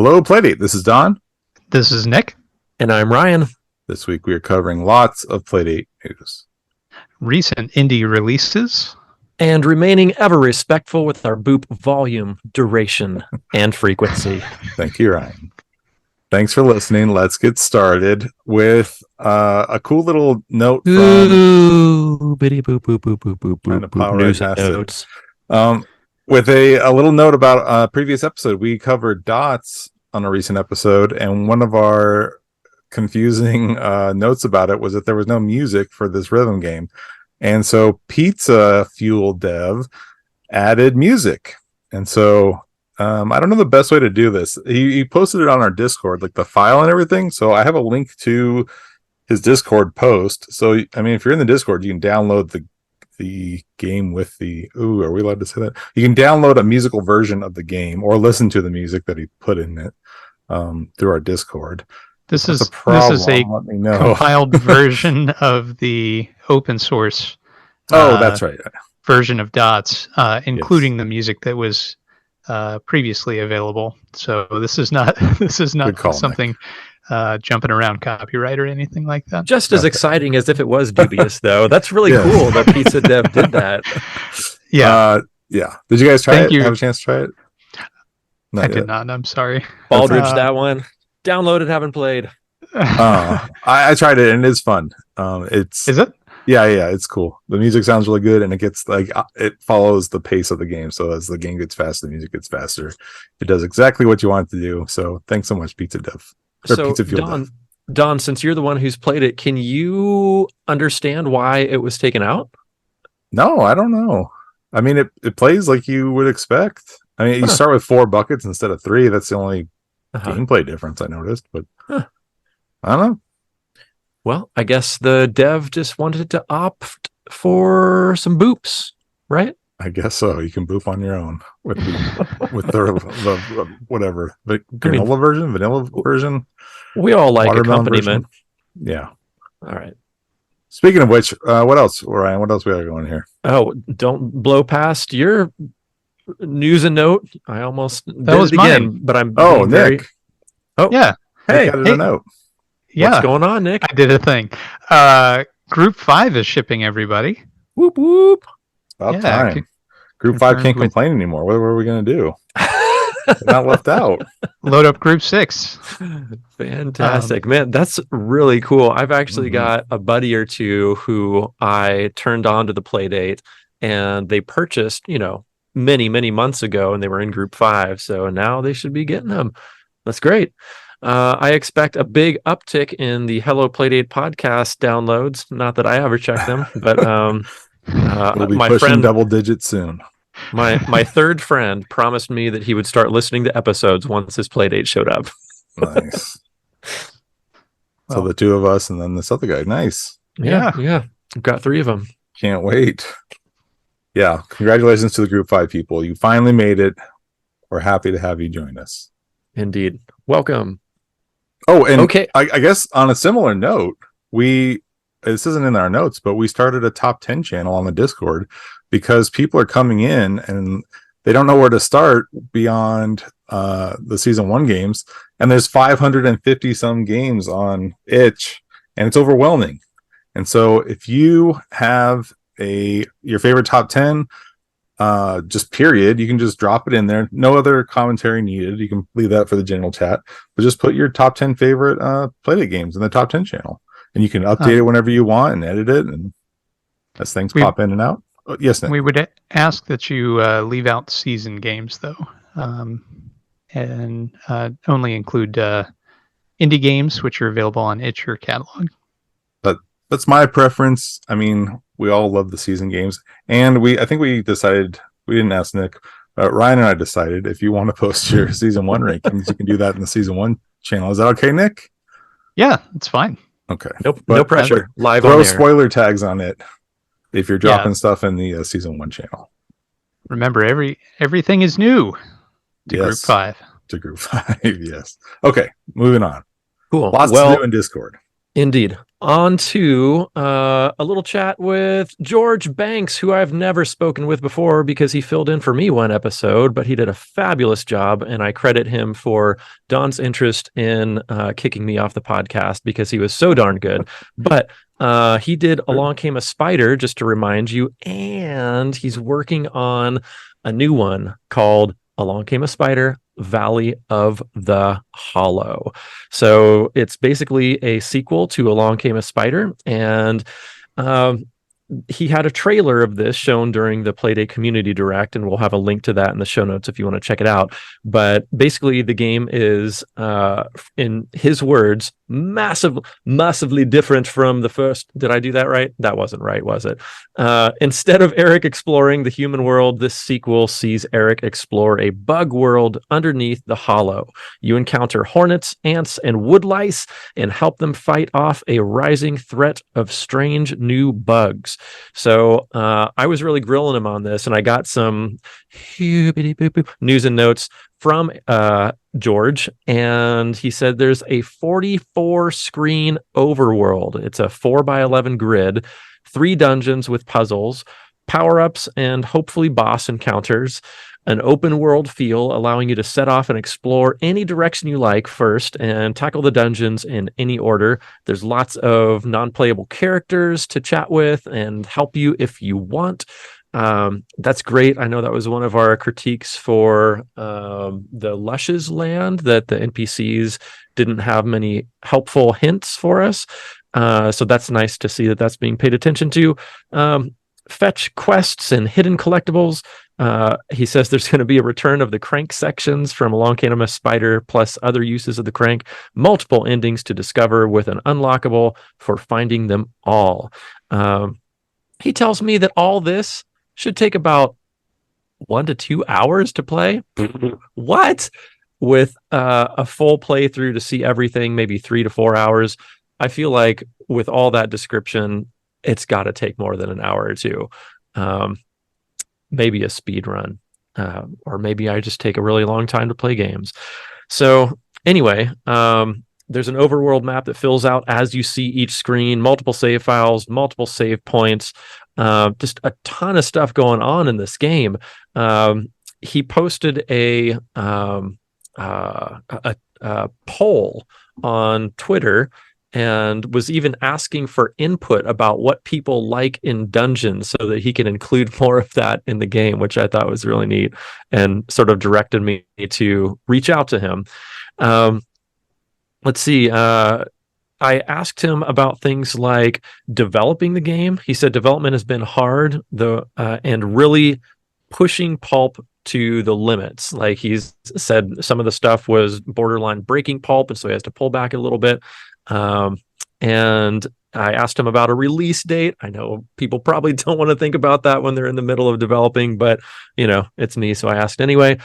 Hello, Playdate. This is Don. This is Nick. And I'm Ryan. This week we are covering lots of Playdate news. Recent indie releases. And remaining ever respectful with our boop volume, duration, and frequency. Thank you, Ryan. Thanks for listening. Let's get started with a cool little note from... Ooh, bitty boop, boop, boop, boop, boop, Trying to boop, power news right and past it. notes. With a little note about a previous episode. We covered dots on a recent episode, and one of our confusing notes about it was that there was no music for this rhythm game. And so Pizza Fuel Dev added music. And so I don't know the best way to do this. He posted it on our Discord, like the file and everything. So I have a link to his Discord post. So, I mean, if you're in the Discord, you can download the game with the... Ooh, are we allowed to say that? You can download a musical version of the game or listen to the music that he put in it through our Discord. This is a compiled version of the open source that's right. version of Dots, including the music that was previously available. So this is not something jumping around copyright or anything like that. Just as exciting as if it was dubious, though. That's really cool that Pizza Dev did that. Yeah. Did you guys try it? Have a chance to try it? I did not. I'm sorry. Baldridge, that one. Downloaded, haven't played. I tried it and it's fun. Is it? Yeah, it's cool. The music sounds really good, and it gets it follows the pace of the game. So as the game gets faster, the music gets faster. It does exactly what you want it to do. So thanks so much, Pizza Dev. So Don, since you're the one who's played it, can you understand why it was taken out? No, I don't know. I mean, it plays like you would expect. I mean, you start with 4 buckets instead of 3. That's the only gameplay difference I noticed, but I don't know. Well, I guess the dev just wanted to opt for some boops, right? I guess so. You can boop on your own with the whatever, the vanilla version. We all like accompaniment. Yeah. All right. Speaking of which, what else, Ryan? What else we got going here? Oh, don't blow past your news and note. I almost that was mine, again, but I'm Nick. Oh yeah. Hey, a note. Yeah. What's going on, Nick? I did a thing. Group 5 is shipping, everybody. Whoop whoop. About time. Group 5 can't complain anymore. What are we going to do? They're not left out. Load up Group 6. Fantastic. Man, that's really cool. I've actually got a buddy or two who I turned on to the Playdate, and they purchased, many, many months ago, and they were in Group 5. So now they should be getting them. That's great. I expect a big uptick in the Helloplaydatepodcast downloads. Not that I ever check them, but we'll be my pushing friend, double digits soon. My third friend promised me that he would start listening to episodes once his Playdate showed up. Nice. So the 2 of us and then this other guy. Nice. Yeah. I've got 3 of them. Can't wait. Yeah. Congratulations to the Group 5 people. You finally made it. We're happy to have you join us. Indeed. Welcome. Oh, and okay. I guess on a similar note, this isn't in our notes, but we started a top 10 channel on the Discord because people are coming in and they don't know where to start beyond the season 1 games. And there's 550 some games on itch, and it's overwhelming. And so if you have your favorite top 10, just period, you can just drop it in there. No other commentary needed. You can leave that for the general chat, but just put your top 10 favorite Playdate games in the top 10 channel, and you can update it whenever you want and edit it, and as things pop in and out. Oh, yes, Nick. We would ask that you leave out season games, though, and only include indie games, which are available on itch or catalog. That's my preference. I mean, we all love the season games, and I think we decided, we didn't ask Nick, Ryan and I decided if you want to post your season 1 rankings, you can do that in the season 1 channel. Is that okay, Nick? Yeah, it's fine. Okay. No pressure. Live throw on air. Spoiler tags on it if you're dropping stuff in the season 1 channel. Remember, everything is new to Group 5. To Group 5, yes. Okay, moving on. Cool. Lots to do in Discord. Indeed. On to a little chat with George Banks, who I've never spoken with before because he filled in for me one episode, but he did a fabulous job, and I credit him for Don's interest in kicking me off the podcast because he was so darn good. But he did Along Came a Spider, just to remind you, and he's working on a new one called Along Came a Spider, Valley of the Hollow. So it's basically a sequel to Along Came a Spider, and he had a trailer of this shown during the Playdate Community Direct, and we'll have a link to that in the show notes if you want to check it out. But basically, the game is, in his words, massively different from the first. Did I do that right? That wasn't right, was it? Instead of Eric exploring the human world, this sequel sees Eric explore a bug world underneath the Hollow. You encounter hornets, ants, and woodlice and help them fight off a rising threat of strange new bugs. So I was really grilling him on this, and I got some news and notes from George, and he said there's a 44 screen overworld. It's a 4x11 grid, 3 dungeons with puzzles, power-ups, and hopefully boss encounters, an open world feel allowing you to set off and explore any direction you like first and tackle the dungeons in any order. There's lots of non-playable characters to chat with and help you if you want. That's great. I know that was one of our critiques for the Lush's Land, that the NPCs didn't have many helpful hints for us. So that's nice to see that that's being paid attention to. Fetch quests and hidden collectibles. He says there's going to be a return of the crank sections from Along Came a Spider, plus other uses of the crank, multiple endings to discover with an unlockable for finding them all. He tells me that all this should take about 1 to 2 hours to play. What? With a full playthrough to see everything, maybe 3 to 4 hours. I feel like with all that description, it's got to take more than an hour or two. Maybe a speed run, or maybe I just take a really long time to play games. So anyway, there's an overworld map that fills out as you see each screen, multiple save files, multiple save points, just a ton of stuff going on in this game. He posted a poll on Twitter and was even asking for input about what people like in dungeons so that he can include more of that in the game, which I thought was really neat and sort of directed me to reach out to him. Let's see. I asked him about things like developing the game. He said development has been hard, and really pushing Pulp to the limits. Like he's said, some of the stuff was borderline breaking Pulp, and so he has to pull back a little bit. And I asked him about a release date. I know people probably don't want to think about that when they're in the middle of developing, but it's me, so I asked anyway.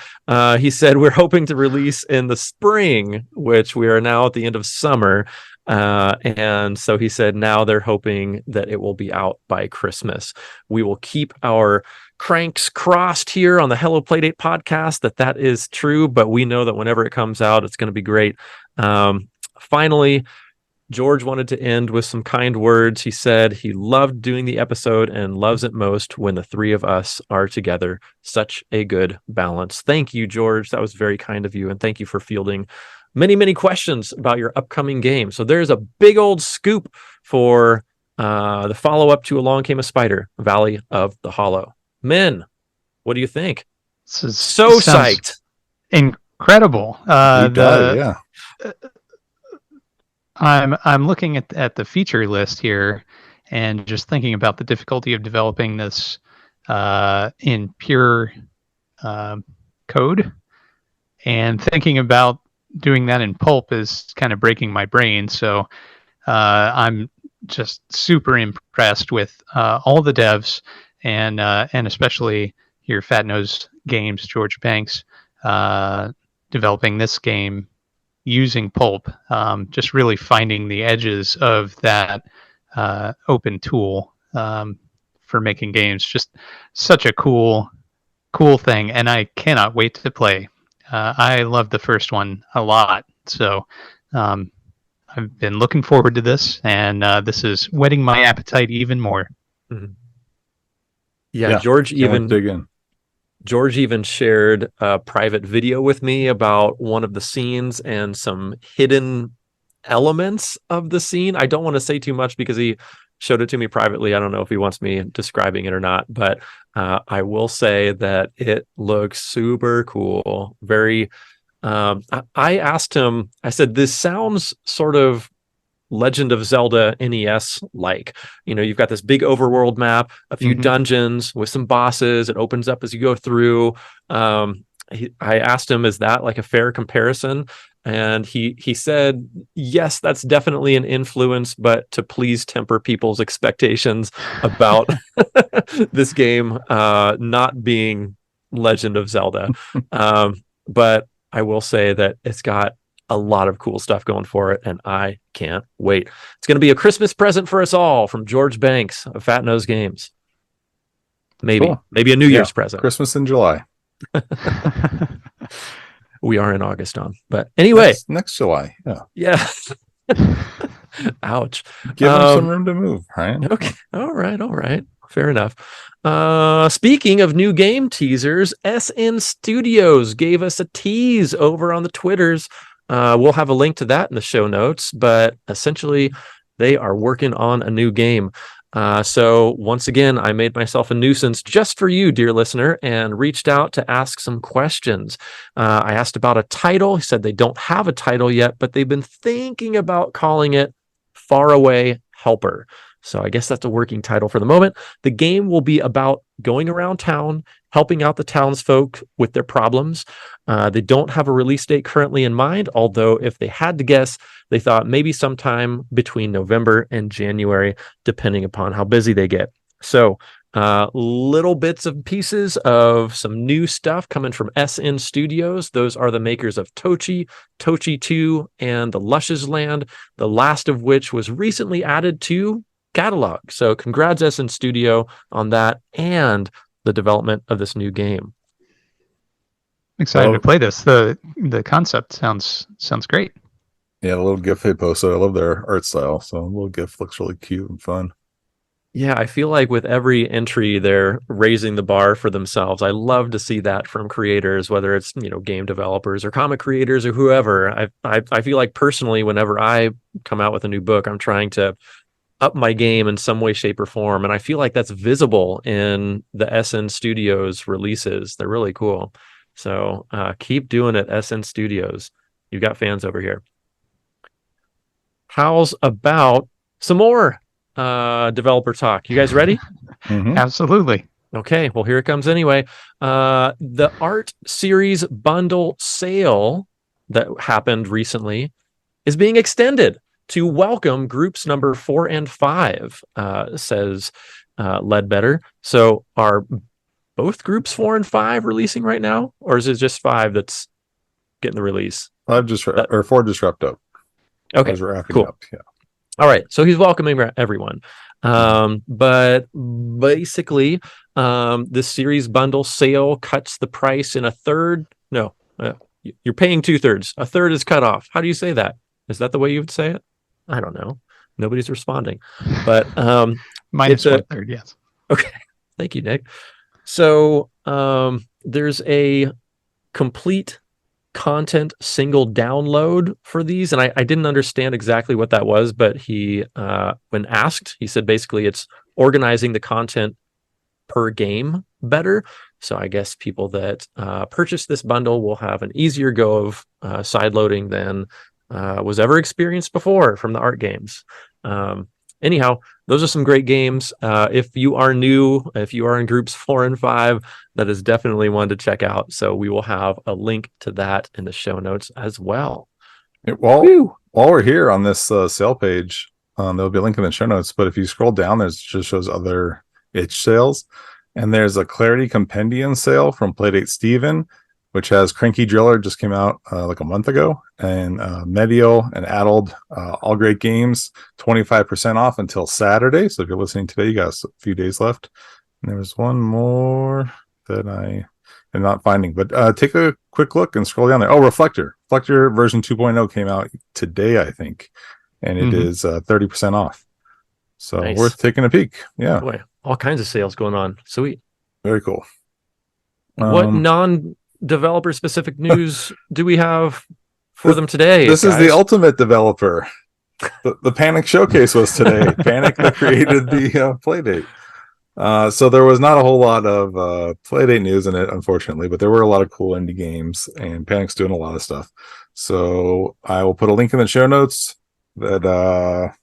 He said we're hoping to release in the spring, which we are now at the end of summer. And so he said now they're hoping that it will be out by Christmas. We will keep our cranks crossed here on the Hello Playdate podcast that is true, but we know that whenever it comes out, it's going to be great. Finally, George wanted to end with some kind words. He said he loved doing the episode and loves it most when the three of us are together. Such a good balance. Thank you, George. That was very kind of you. And thank you for fielding many questions about your upcoming game. So there's a big old scoop for the follow-up to Along Came a Spider, Valley of the Hollow. Men, what do you think? So psyched. Incredible. Yeah. I'm looking at the feature list here and just thinking about the difficulty of developing this in pure code, and thinking about doing that in Pulp is kind of breaking my brain. So I'm just super impressed with all the devs and especially your Fat Nose Games, George Banks, developing this game using Pulp, just really finding the edges of that open tool for making games. Just such a cool thing, and I cannot wait to play. I love the first one a lot, so I'm I've been looking forward to this, and this is whetting my appetite even more. Mm-hmm. Yeah, George even shared a private video with me about one of the scenes and some hidden elements of the scene. I don't want to say too much because he showed it to me privately. I don't know if he wants me describing it or not, but I will say that it looks super cool. Very. I asked him, I said, this sounds sort of Legend of Zelda NES like. You've got this big overworld map, a few dungeons with some bosses. It opens up as you go through. I asked him, is that like a fair comparison? And he said, yes, that's definitely an influence, but to please temper people's expectations about this game not being Legend of Zelda. But I will say that it's got a lot of cool stuff going for it, and I can't wait. It's going to be a Christmas present for us all from George Banks of Fat Nose Games. Maybe a New Year's present. Christmas in July. We are in August, Don. But anyway, next July. Yeah. Ouch. Give him some room to move, Ryan. Okay. All right. Fair enough. Speaking of new game teasers, SN Studios gave us a tease over on the Twitters. We'll have a link to that in the show notes, but essentially they are working on a new game. So once again, I made myself a nuisance just for you, dear listener, and reached out to ask some questions. I asked about a title. He said they don't have a title yet, but they've been thinking about calling it Faraway Helper. So I guess that's a working title for the moment. The game will be about going around town, helping out the townsfolk with their problems. They don't have a release date currently in mind, although if they had to guess, they thought maybe sometime between November and January, depending upon how busy they get. So little bits and pieces of some new stuff coming from SN Studios. Those are the makers of Tochi, Tochi 2, and The Lush's Land, the last of which was recently added to catalog. So congrats SN Studio on that and the development of this new game. Excited to play this. The concept sounds great. Yeah, the little GIF they posted. I love their art style. So the little GIF looks really cute and fun. Yeah, I feel like with every entry, they're raising the bar for themselves. I love to see that from creators, whether it's game developers or comic creators or whoever. I feel like personally, whenever I come out with a new book, I'm trying to up my game in some way, shape, or form, and I feel like that's visible in the SN Studios releases. They're really cool. So keep doing it, SN Studios. You've got fans over here. How's about some more developer talk? You guys ready? Absolutely. Okay, well, here it comes anyway. The Art Series bundle sale that happened recently is being extended to welcome groups number 4 and 5, says Ledbetter. So are both groups 4 and 5 releasing right now, or is it just 5 that's getting the release? 4 just wrapped up. Okay, cool. Up, yeah. All right, so he's welcoming everyone. But basically, this series bundle sale cuts the price in a third. No, you're paying 2/3. A third is cut off. How do you say that? Is that the way you would say it? I don't know. Nobody's responding. But minus 1/3, yes. Okay, thank you, Nick. So there's a complete content single download for these, and I didn't understand exactly what that was, but he when asked, he said basically it's organizing the content per game better. So I guess people that purchase this bundle will have an easier go of side loading than was ever experienced before from the art games. Anyhow, those are some great games. If you are new, if you are in groups 4 and 5, that is definitely one to check out. So we will have a link to that in the show notes as well. While we're here on this sale page, there'll be a link in the show notes. But if you scroll down, it just shows other itch sales. And there's a Clarity Compendium sale from Playdate Steven, which has Cranky Driller, just came out like a month ago, and Medio and Addled, all great games, 25% off until Saturday. So if you're listening today, you got a few days left. And there was one more that I am not finding, but take a quick look and scroll down there. Oh, Reflector version 2.0 came out today, I think. and it is 30% off. So Nice. worth taking a peek. Yeah. Boy, all kinds of sales going on. Sweet. Very cool. What non-developer specific news do we have for them today? This guys? is the ultimate developer. The Panic Showcase was today. Panic that created the Playdate. So there was not a whole lot of Playdate news in it, unfortunately, but there were a lot of cool indie games, and Panic's doing a lot of stuff. So I will put a link in the show notes that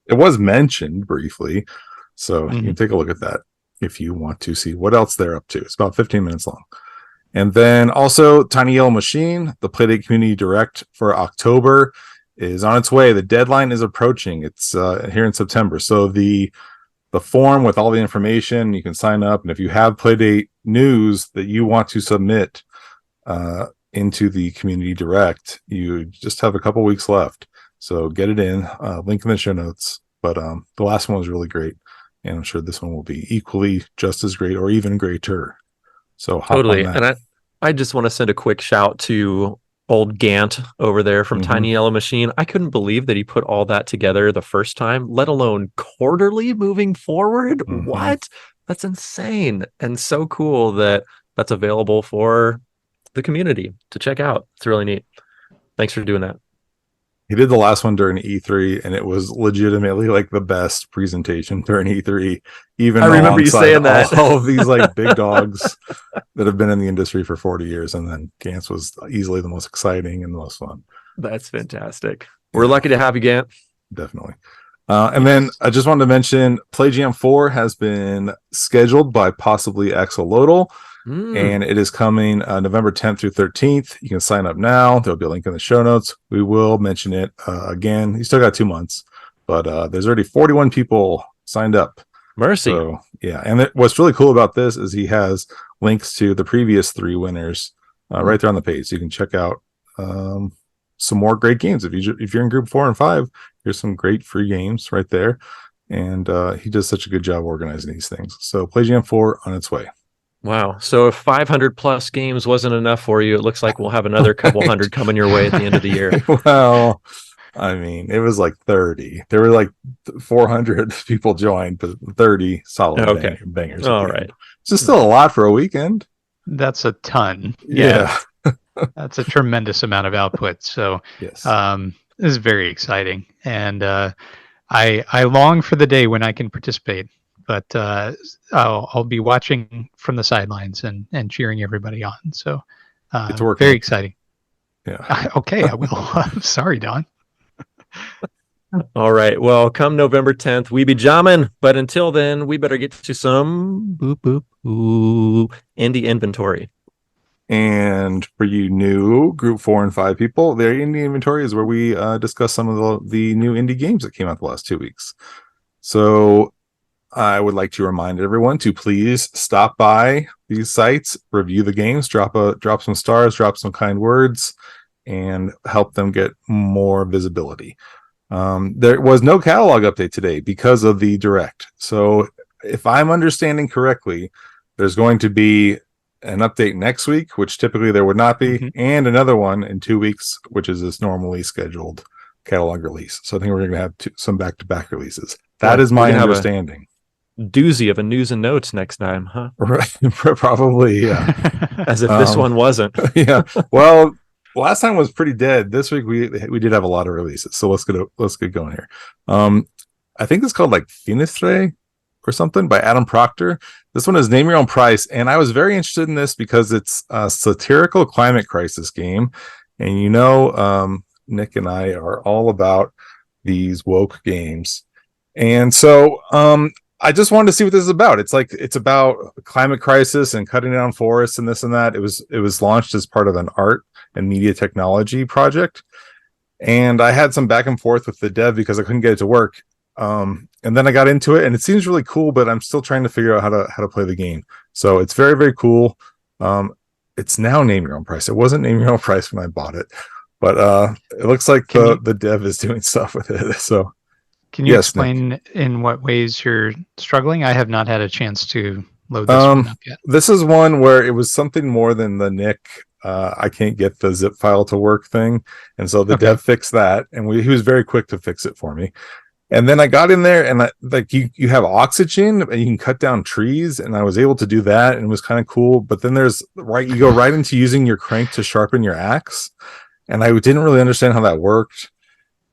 it was mentioned briefly. So you can take a look at that if you want to see what else they're up to. It's about 15 minutes long. And then also Tiny Yellow Machine, the Playdate Community Direct for October is on its way. The deadline is approaching. It's here in September. So the form with all the information, you can sign up. And if you have Playdate news that you want to submit into the Community Direct, you just have a couple weeks left. So get it in. Link in the show notes. But the last one was really great. And I'm sure this one will be equally just as great or even greater. So totally. And I just want to send a quick shout to old Gant over there from Tiny Yellow Machine. I couldn't believe that he put all that together the first time, let alone quarterly moving forward. What? That's insane. And so cool that that's available for the community to check out. It's really neat. Thanks for doing that. He did the last one during E3, and it was legitimately like the best presentation during E3. Even I remember you saying that. All of these like big dogs that have been in the industry for 40 years, and then Gant's was easily the most exciting and the most fun. That's fantastic. We're lucky to have you, Gant. Definitely. And then I just wanted to mention PlayJam 4 has been scheduled by possibly Axolotl. And it is coming November 10th through 13th. You can sign up now. There'll be a link in the show notes. We will mention it again. You still got 2 months, but there's already 41 people signed up. Mercy. So, yeah. And what's really cool about this is he has links to the previous 3 winners right there on the page. So you can check out some more great games. If you're in group 4 and 5, here's some great free games right there. And he does such a good job organizing these things. So PlayJam 4 on its way. Wow. So if 500 plus games wasn't enough for you, it looks like we'll have another couple hundred coming your way at the end of the year. Well, I mean, it was like 30. There were like 400 people joined, but 30 solid bangers. All right. It's just still a lot for a weekend. That's a ton. Yeah. That's a tremendous amount of output. So yes. This is very exciting. And I long for the day when I can participate. But I'll be watching from the sidelines and cheering everybody on. So it's very exciting. Yeah. Okay, I will. Sorry, Don. All right. Well, come November 10th, we be jamming. But until then, we better get to some indie inventory. And for you new group 4 and 5 people, their indie inventory is where we discuss some of the new indie games that came out the last 2 weeks. So I would like to remind everyone to please stop by these sites, review the games, drop some stars, drop some kind words, and help them get more visibility. There was no catalog update today because of the direct. So if I'm understanding correctly, there's going to be an update next week, which typically there would not be, and another one in 2 weeks, which is this normally scheduled catalog release. So I think we're going to have some back-to-back releases. That is my understanding. Doozy of a news and notes next time, huh? Right. Probably, yeah. As if this one wasn't. Yeah. Well, last time was pretty dead. This week we did have a lot of releases. So let's get going here. I think it's called like Finestre or something by Adam Proctor. This one is Name Your Own Price, and I was very interested in this because it's a satirical climate crisis game. And Nick and I are all about these woke games. And so I just wanted to see what this is about. It's about climate crisis and cutting down forests and this and that. It was launched as part of an art and media technology project. And I had some back and forth with the dev because I couldn't get it to work. And then I got into it and it seems really cool, but I'm still trying to figure out how to play the game. So it's very, very cool. It's now Name Your Own Price. It wasn't Name Your Own Price when I bought it, but it looks like the dev is doing stuff with it. So can you explain Nick, in what ways you're struggling? I have not had a chance to load this one up yet. This is one where it was something more than the Nick I can't get the zip file to work thing. And so the dev fixed that, and he was very quick to fix it for me. And then I got in there, and you have oxygen and you can cut down trees, and I was able to do that, and it was kind of cool. But then you go right into using your crank to sharpen your axe, and I didn't really understand how that worked,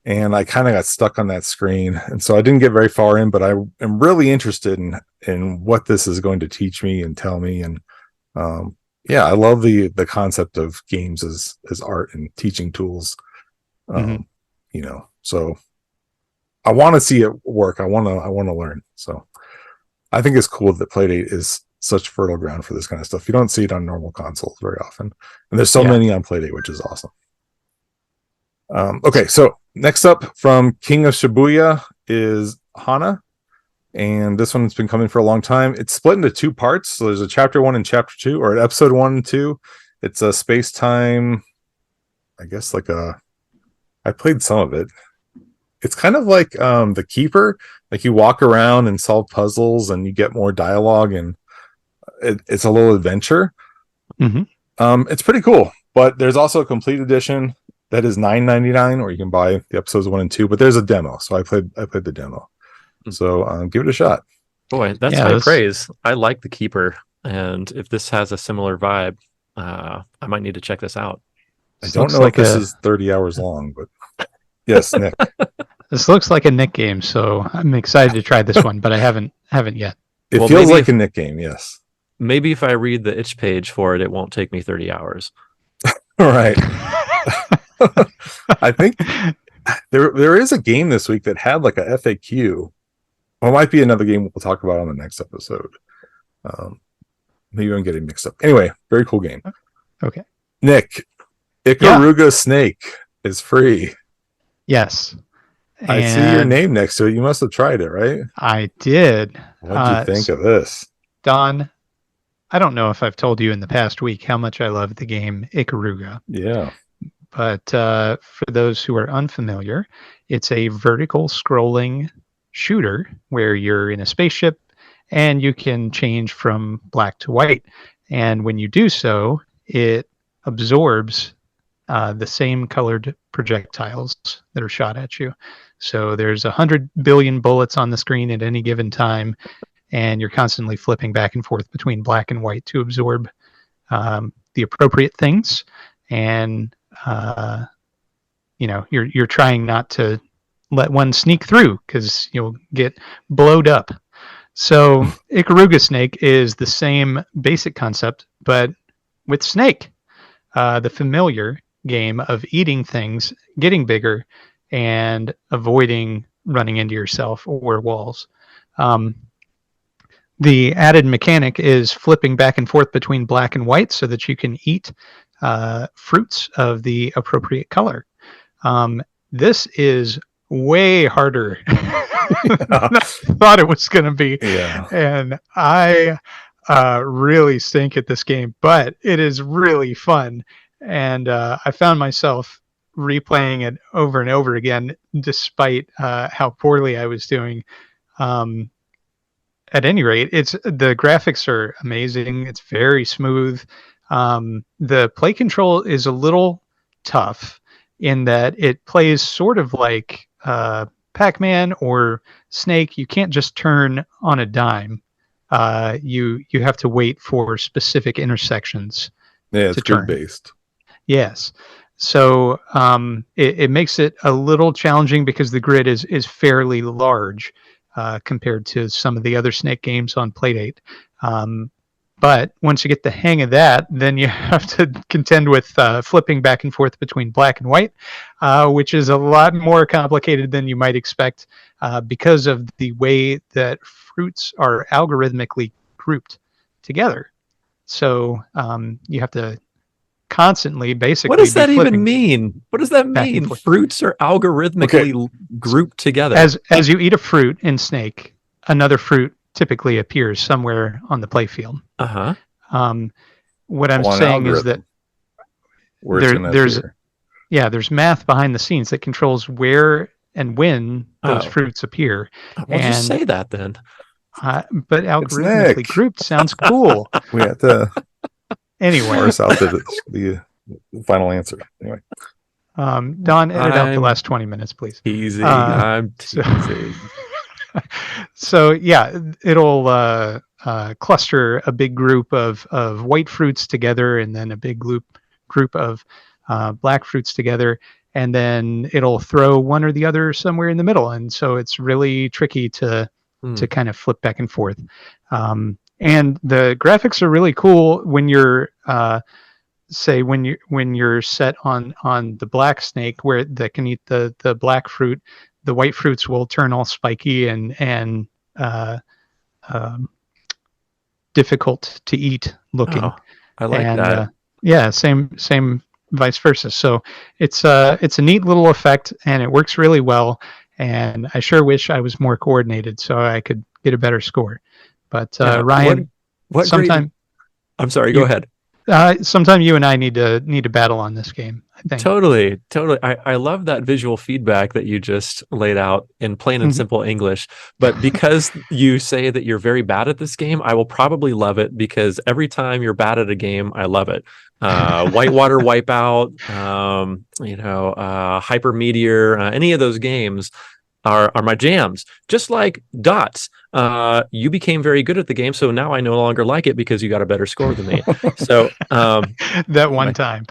and I kind of got stuck on that screen, and so I didn't get very far in. But I am really interested in what this is going to teach me and tell me, and yeah, I love the concept of games as art and teaching tools. So I want to see it work. I want to learn. So I think it's cool that Playdate is such fertile ground for this kind of stuff. You don't see it on normal consoles very often, and there's so many on Playdate, which is awesome. Okay, so next up from King of Shibuya is Hana, and this one's been coming for a long time. It's split into 2 parts. So there's a chapter 1 and chapter 2, or episode 1 and 2. It's a space-time, I guess, I played some of it. It's kind of like The Keeper. Like, you walk around and solve puzzles, and you get more dialogue, and it's a little adventure. It's pretty cool. But there's also a complete edition that is $9.99, or you can buy the episodes 1 and 2. But there's a demo, so I played the demo. So give it a shot. Boy, that's high praise. I like The Keeper, and if this has a similar vibe, I might need to check this out. I don't know if this is 30 hours long, but yes, Nick. This looks like a Nick game, so I'm excited to try this one, but I haven't yet. It feels like a Nick game, yes. Maybe if I read the itch page for it, it won't take me 30 hours. All right. I think there is a game this week that had like a FAQ. Well, it might be another game we'll talk about on the next episode. Maybe I'm getting mixed up. Anyway, very cool game. Okay. Nick, Ikaruga Snake is free. Yes. I see your name next to it. You must have tried it, right? I did. What do you think of this? Don, I don't know if I've told you in the past week how much I love the game Ikaruga. Yeah. But for those who are unfamiliar, it's a vertical scrolling shooter where you're in a spaceship and you can change from black to white. And when you do so, it absorbs the same colored projectiles that are shot at you. So there's 100 billion bullets on the screen at any given time, and you're constantly flipping back and forth between black and white to absorb the appropriate things. And you're trying not to let one sneak through because you'll get blowed up. So Ikaruga Snake is the same basic concept, but with Snake, the familiar game of eating things, getting bigger, and avoiding running into yourself or walls. The added mechanic is flipping back and forth between black and white so that you can eat fruits of the appropriate color. This is way harder than I thought it was going to be. Yeah. And I really stink at this game, but it is really fun. And I found myself replaying it over and over again, despite how poorly I was doing. At any rate, the graphics are amazing. It's very smooth. The play control is a little tough in that it plays sort of like Pac-Man or Snake. You can't just turn on a dime. You have to wait for specific intersections. Yeah, it's grid based. Yes. So it makes it a little challenging because the grid is fairly large compared to some of the other Snake games on Playdate. But once you get the hang of that, then you have to contend with flipping back and forth between black and white, which is a lot more complicated than you might expect because of the way that fruits are algorithmically grouped together. So you have to constantly basically what does that even mean? What does that mean? Fruits are algorithmically grouped together. As you eat a fruit in Snake, another fruit typically appears somewhere on the playfield. What I'm saying is that there's math behind the scenes that controls where and when those fruits appear. Why don't you say that then? But algorithmically grouped sounds cool. We have to. Anyway, parse out the final answer. Anyway, Don, edit out the last 20 minutes, please. Easy. I'm teasing. So yeah, it'll cluster a big group of white fruits together, and then a big group of black fruits together, and then it'll throw one or the other somewhere in the middle, and so it's really tricky to kind of flip back and forth. And the graphics are really cool when you're say when you're set on the black snake where that can eat the black fruit. The white fruits will turn all spiky and difficult to eat looking. Oh, I like that. Yeah, same vice versa. So it's a neat little effect, and it works really well. And I sure wish I was more coordinated so I could get a better score. But Ryan, what sometime great... I'm sorry. Go ahead. Sometime you and I need to battle on this game, I think. Totally. I love that visual feedback that you just laid out in plain and simple English. But because you say that you're very bad at this game, I will probably love it, because every time you're bad at a game, I love it. Whitewater Wipeout, Hyper Meteor, any of those games are my jams. Just like Dots. You became very good at the game, so now I no longer like it because you got a better score than me. So that one time.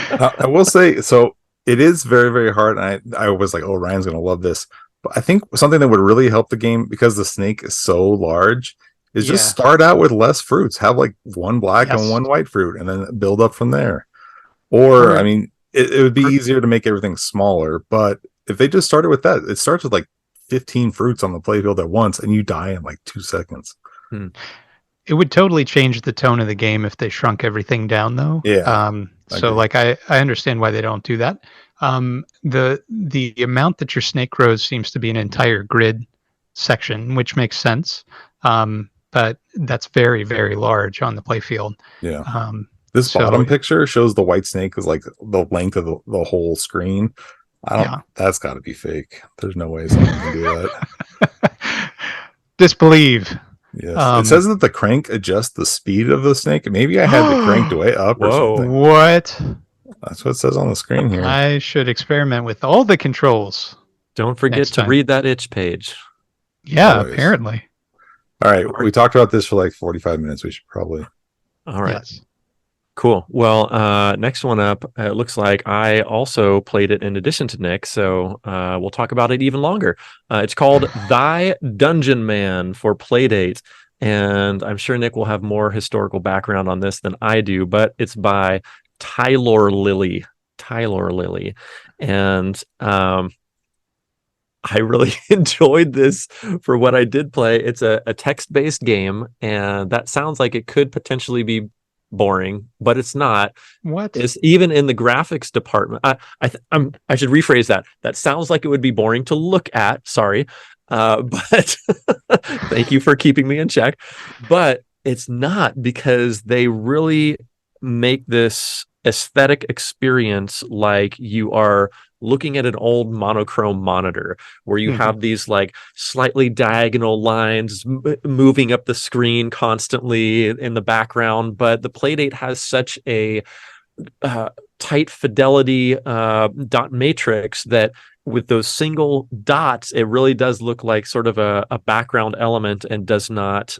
I will say, so it is very, very hard. And I was like, oh, Ryan's going to love this. But I think something that would really help the game, because the snake is so large, is just start out with less fruits. Have like one black and one white fruit, and then build up from there. Or, I mean, it would be easier to make everything smaller, but if they just started with that, it starts with like 15 fruits on the playfield at once, and you die in like 2 seconds. It would totally change the tone of the game if they shrunk everything down, though. Yeah. So like I understand why they don't do that. The amount that your snake grows seems to be an entire grid section, which makes sense. But that's very, very large on the playfield. Yeah. This bottom picture shows the white snake is like the length of the whole screen. That's got to be fake. There's no way someone can do that. Disbelieve. Yes. It says that the crank adjusts the speed of the snake. Maybe I had it cranked way up or something. What? That's what it says on the screen here. I should experiment with all the controls. Don't forget to read that itch page. Yeah, always. Apparently. All right. We talked about this for like 45 minutes. We should probably. All right. Yes. Cool. Well, next one up, it looks like I also played it in addition to Nick, so we'll talk about it even longer. It's called Thy Dungeon Man for Playdate, and I'm sure Nick will have more historical background on this than I do, but it's by Tyler Lilly, and I really enjoyed this for what I did play. It's a text-based game, and that sounds like it could potentially be boring, but it's not. What? It's even in the graphics department. I should rephrase that. That sounds like it would be boring to look at. Sorry, but thank you for keeping me in check. But it's not, because they really make this aesthetic experience like you are looking at an old monochrome monitor where you have these like slightly diagonal lines moving up the screen constantly in the background. But the Playdate has such a tight fidelity dot matrix that with those single dots, it really does look like sort of a background element and does not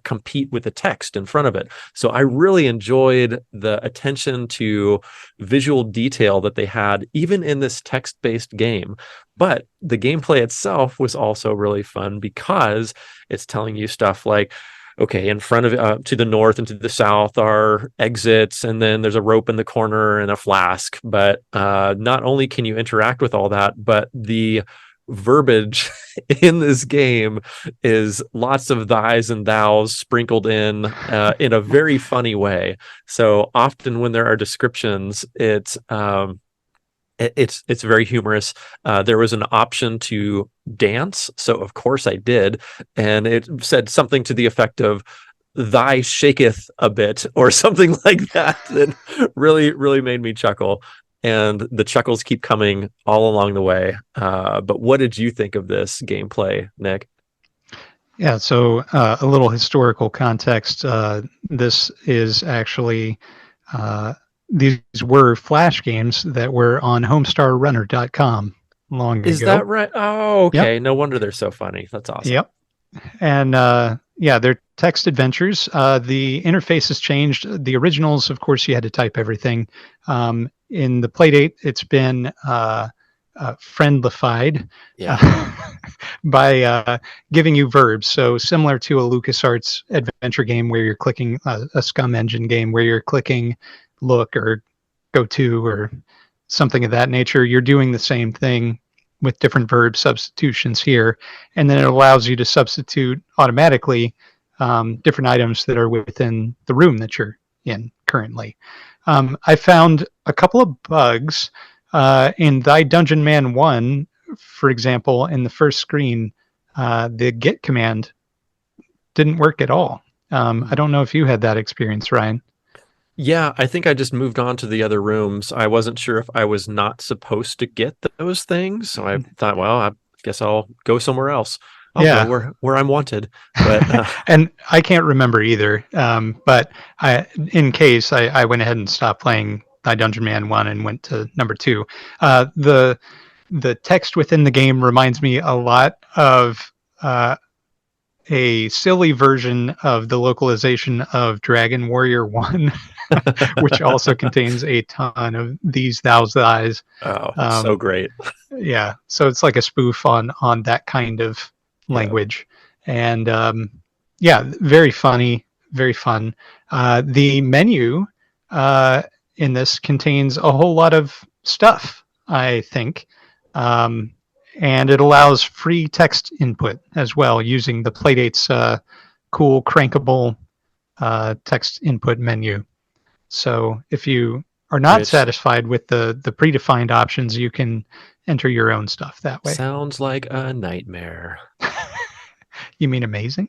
compete with the text in front of it. So I really enjoyed the attention to visual detail that they had, even in this text-based game. But the gameplay itself was also really fun, because it's telling you stuff like, okay, in front of to the north and to the south are exits, and then there's a rope in the corner and a flask. But not only can you interact with all that, but the verbiage in this game is lots of thys and thous sprinkled in a very funny way. So often when there are descriptions, it's very humorous. There was an option to dance, so of course I did, and it said something to the effect of "Thy shaketh a bit" or something like that. That really made me chuckle, and the chuckles keep coming all along the way. But what did you think of this gameplay, Nick? Yeah, so a little historical context. This is actually, these were Flash games that were on HomestarRunner.com long Is ago. that right? Oh, okay. Yep. No wonder they're so funny. That's awesome. Yep. And yeah, they're text adventures. The interface has changed. The originals, of course, you had to type everything. In the Playdate, it's been friendlified by giving you verbs. So similar to a LucasArts adventure game where you're clicking a Scum Engine game where you're clicking look or go to or something of that nature, you're doing the same thing with different verb substitutions here. And then it allows you to substitute automatically different items that are within the room that you're in currently. I found a couple of bugs in Thy Dungeon Man 1, for example. In the first screen, the get command didn't work at all. I don't know if you had that experience, Ryan. Yeah, I think I just moved on to the other rooms. I wasn't sure if I was not supposed to get those things, so I thought, well, I guess I'll go somewhere else. I'll go where I'm wanted. But and I can't remember either. But in case, I went ahead and stopped playing Thy Dungeon Man 1 and went to number 2. The text within the game reminds me a lot of a silly version of the localization of Dragon Warrior 1, which also contains a ton of these, thous, thys. Oh, so great. Yeah. So it's like a spoof on that kind of language. Yeah. And yeah, very funny, very fun. The menu in this contains a whole lot of stuff, I think. And it allows free text input as well using the Playdate's cool crankable text input menu. So if you are not satisfied with the predefined options, you can enter your own stuff that way. Sounds like a nightmare. You mean amazing?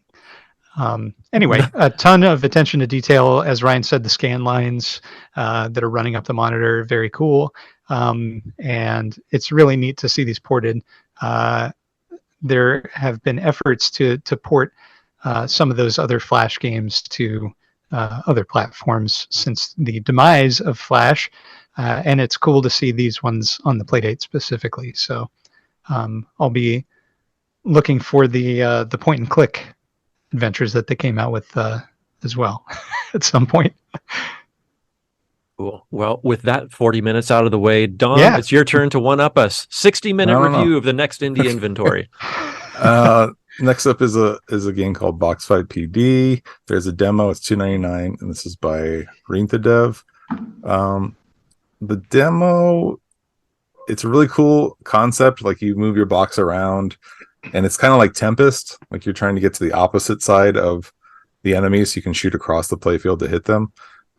Anyway, a ton of attention to detail. As Ryan said, the scan lines that are running up the monitor, very cool. And it's really neat to see these ported. There have been efforts to port some of those other Flash games to other platforms since the demise of Flash. And it's cool to see these ones on the Playdate specifically. So I'll be looking for the point and click adventures that they came out with as well at some point. Cool. Well, with that 40 minutes out of the way, Don, it's your turn to one-up us. 60-minute review of the next indie inventory. Next up is a game called Box Fight PD. There's a demo. It's $2.99, and this is by Rinta Dev. The demo, it's a really cool concept. Like you move your box around, and it's kind of like Tempest. Like you're trying to get to the opposite side of the enemy, so you can shoot across the playfield to hit them.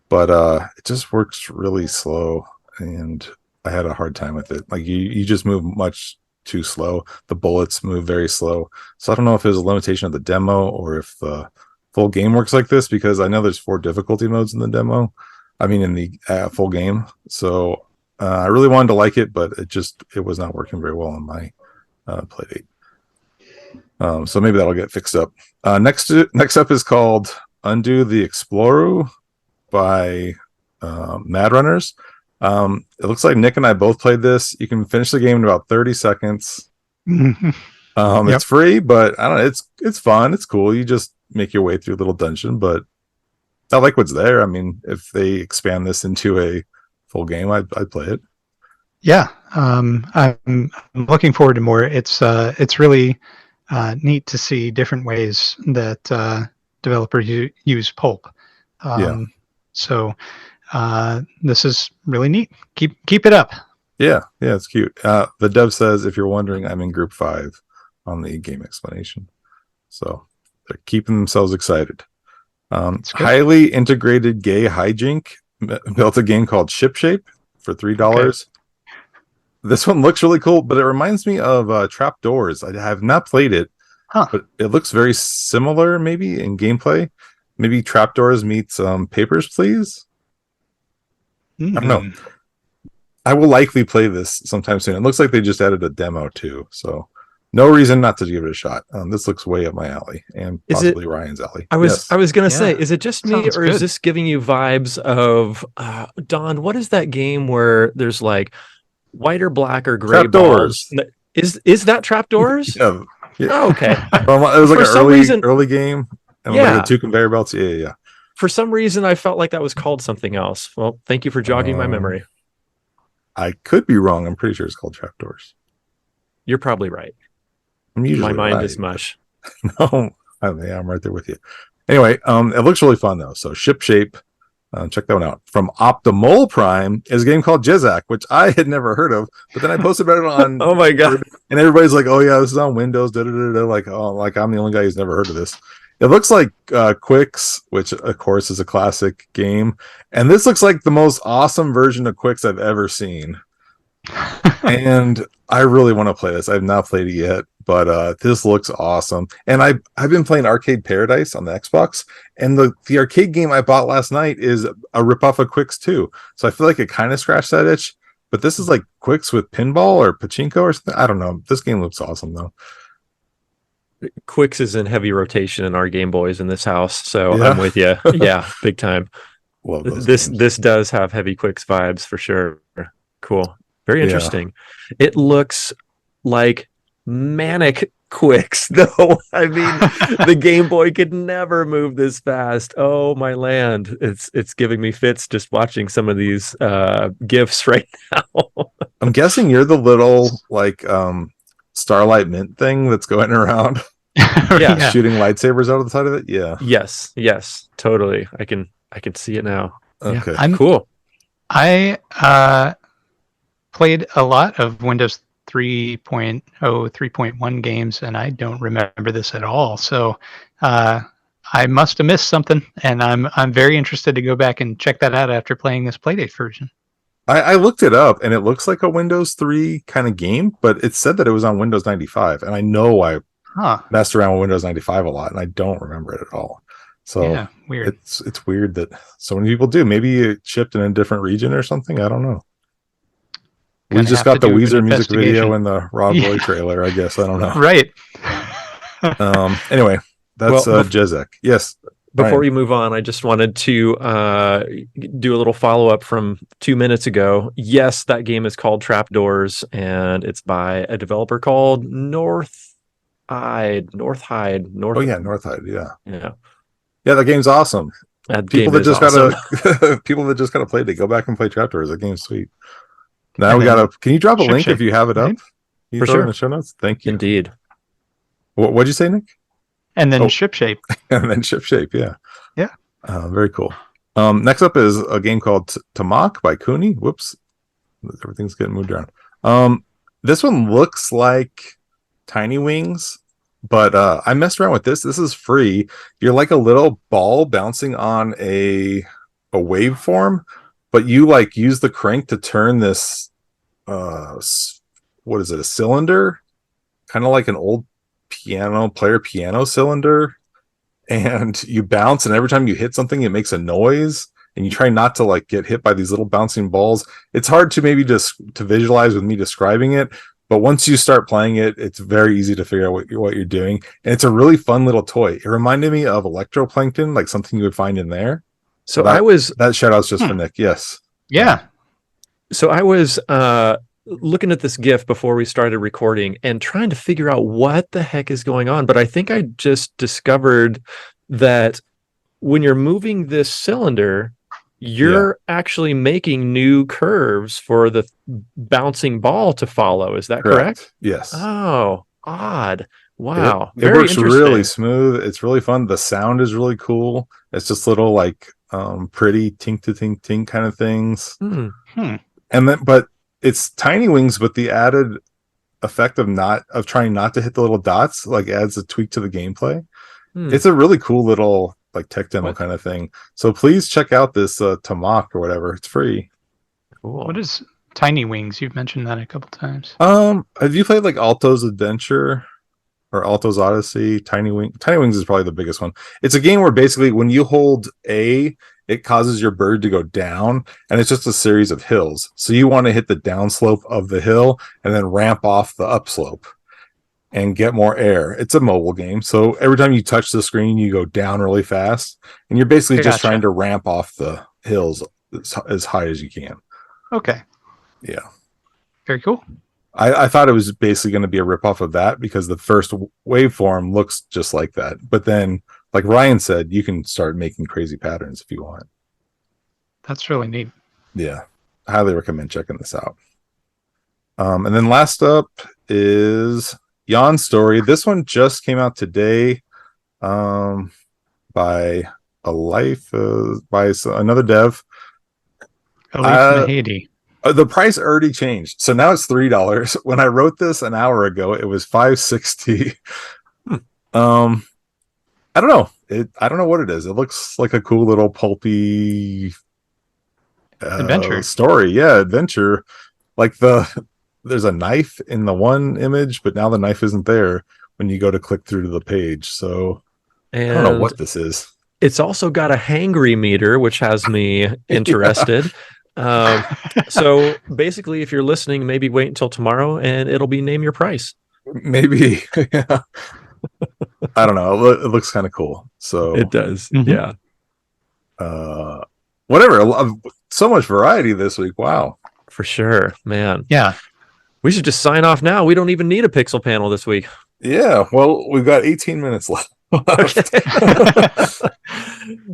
But it just works really slow, and I had a hard time with it. Like you just move much too slow. The bullets move very slow. So I don't know if it was a limitation of the demo or if the full game works like this, because I know there's 4 difficulty modes in the demo. I mean, in the full game. So I really wanted to like it, but it was not working very well on my Playdate. So maybe that'll get fixed up. Next up is called Undo the Explorer by Mad Runners. It looks like Nick and I both played this. You can finish the game in about 30 seconds. It's free, but I don't know. It's fun. It's cool. You just make your way through a little dungeon, but I like what's there. I mean, if they expand this into a full game, I'd play it. Yeah, I'm looking forward to more. It's really neat to see different ways that developers use pulp. So this is really neat. Keep it up. Yeah, it's cute. The dev says, if you're wondering, I'm in group 5 on the game explanation. So they're keeping themselves excited. Highly integrated gay hijink built a game called Ship Shape for $3. Okay. This one looks really cool, but it reminds me of Trapdoors. I have not played it, but it looks very similar maybe in gameplay. Maybe Trapdoors meets Papers, Please. I don't know. I will likely play this sometime soon. It looks like they just added a demo too, so no reason not to give it a shot. This looks way up my alley and possibly Ryan's alley. I was going to say, is it just me, Sounds or good. is this giving you vibes of Don? What is that game where there's like white or black or gray Trapdoors. balls? Is that trapdoors? Yeah. Oh, okay. Well, it was like For an some reason, early game, and like the 2 conveyor belts. Yeah. For some reason, I felt like that was called something else. Well, thank you for jogging my memory. I could be wrong. I'm pretty sure it's called Trapdoors. You're probably right. I'm usually my mind right. is mush. No, I'm right there with you. Anyway, it looks really fun though. So Ship Shape, check that one out. From Optimal Prime is a game called Jizak, which I had never heard of, but then I posted about it on. Oh my god! And everybody's like, "Oh yeah, this is on Windows." Like, oh, like I'm the only guy who's never heard of this. It looks like Quicks, which of course is a classic game, and this looks like the most awesome version of Quicks I've ever seen. And I really want to play this. I've not played it yet, but this looks awesome. And I've been playing Arcade Paradise on the Xbox, and the arcade game I bought last night is a ripoff of Quicks 2. So I feel like it kind of scratched that itch. But this is like Quicks with pinball or pachinko or something. I don't know. This game looks awesome though. Quicks is in heavy rotation in our Game Boys in this house, so I'm with you. Yeah, big time. Love those this games. This does have heavy Quicks vibes for sure. Cool. Very interesting. Yeah. It looks like manic Quicks, though. I mean, the Game Boy could never move this fast. Oh my land! It's giving me fits just watching some of these GIFs right now. I'm guessing you're the little like Starlight Mint thing that's going around. Shooting lightsabers out of the side of it. Yeah. Yes, totally. I can see it now. Okay, cool. I played a lot of Windows 3.0, 3.1 games, and I don't remember this at all. So I must have missed something, and I'm very interested to go back and check that out after playing this Playdate version. I looked it up, and it looks like a Windows 3 kind of game, but it said that it was on Windows 95, and I know I messed around with Windows 95 a lot, and I don't remember it at all. So weird. It's weird that so many people do. Maybe it shipped in a different region or something. I don't know. We just got the Weezer music video and the Rob Roy trailer, I guess. I don't know. Right. Anyway, that's Jizak. Yes. Before we move on, I just wanted to do a little follow-up from 2 minutes ago. Yes, that game is called Trapdoors, and it's by a developer called Northhide. Oh yeah, Northhide. Yeah. Yeah, that game's awesome. People that just gotta play it, go back and play Trapdoors. That game's sweet. Now we gotta. Can you drop a link if you have it up? For sure. In the show notes. Thank you. Indeed. What'd you say, Nick? And then Ship Shape. And then Ship Shape. Yeah. Yeah. Very cool. Next up is a game called Tamak by Kuni. Whoops. Everything's getting moved around. This one looks like Tiny Wings, but I messed around with this. This is free. You're like a little ball bouncing on a waveform, but you like use the crank to turn this what is it, a cylinder, kind of like an old piano cylinder, and you bounce, and every time you hit something it makes a noise, and you try not to like get hit by these little bouncing balls. It's hard to maybe just to visualize with me describing it, but once you start playing it, it's very easy to figure out what you're doing, and it's a really fun little toy. It reminded me of Electroplankton, like something you would find in there. So that shout out's just for Nick. Yes. Yeah. So I was looking at this GIF before we started recording and trying to figure out what the heck is going on. But I think I just discovered that when you're moving this cylinder, you're actually making new curves for the bouncing ball to follow. Is that correct? Yes. Oh, odd. Wow. It works really smooth. It's really fun. The sound is really cool. It's just little like pretty tink to tink tink kind of things. And then, but it's Tiny Wings, but the added effect of trying not to hit the little dots like adds a tweak to the gameplay. It's a really cool little like tech demo kind of thing. So please check out this Tamak or whatever. It's free. Cool. What is Tiny Wings? You've mentioned that a couple times. Have you played like Alto's Adventure or Alto's Odyssey? Tiny Wings is probably the biggest one. It's a game where basically when you hold A, it causes your bird to go down, and it's just a series of hills. So you want to hit the downslope of the hill and then ramp off the upslope. and get more air. It's a mobile game, so every time you touch the screen, you go down really fast, and you're basically just trying to ramp off the hills as high as you can. Okay. Yeah. Very cool. I thought it was basically going to be a ripoff of that because the first waveform looks just like that. But then, like Ryan said, you can start making crazy patterns if you want. That's really neat. Yeah. I highly recommend checking this out. And then last up is Yon Story. This one just came out today by by another dev. Alif Nahidi. The price already changed, so now it's $3. When I wrote this an hour ago, it was $5.60. I don't know. I don't know what it is. It looks like a cool little pulpy adventure story. Yeah, adventure. Like there's a knife in the one image, but now the knife isn't there when you go to click through to the page. So I don't know what this is. It's also got a hangry meter, which has me interested. So basically, if you're listening, maybe wait until tomorrow and it'll be name your price. Maybe. Yeah. I don't know. It looks kind of cool. So it does. Mm-hmm. Yeah. Whatever. So much variety this week. Wow. For sure, man. Yeah. We should just sign off now. We don't even need a pixel panel this week. Yeah. Well, we've got 18 minutes left. Okay.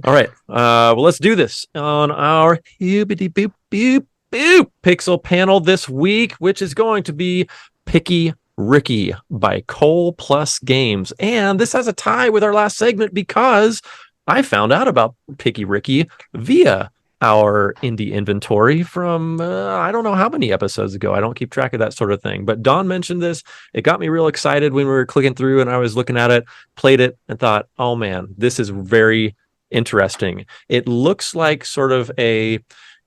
All right. Well, let's do this on our boop boop boop pixel panel this week, which is going to be Pikki Rikki by Cole Plus Games. And this has a tie with our last segment because I found out about Pikki Rikki via our indie inventory from I don't know how many episodes ago. I don't keep track of that sort of thing. But Don mentioned this. It got me real excited when we were clicking through and I was looking at it, played it, and thought, oh man, this is very interesting. It looks like sort of a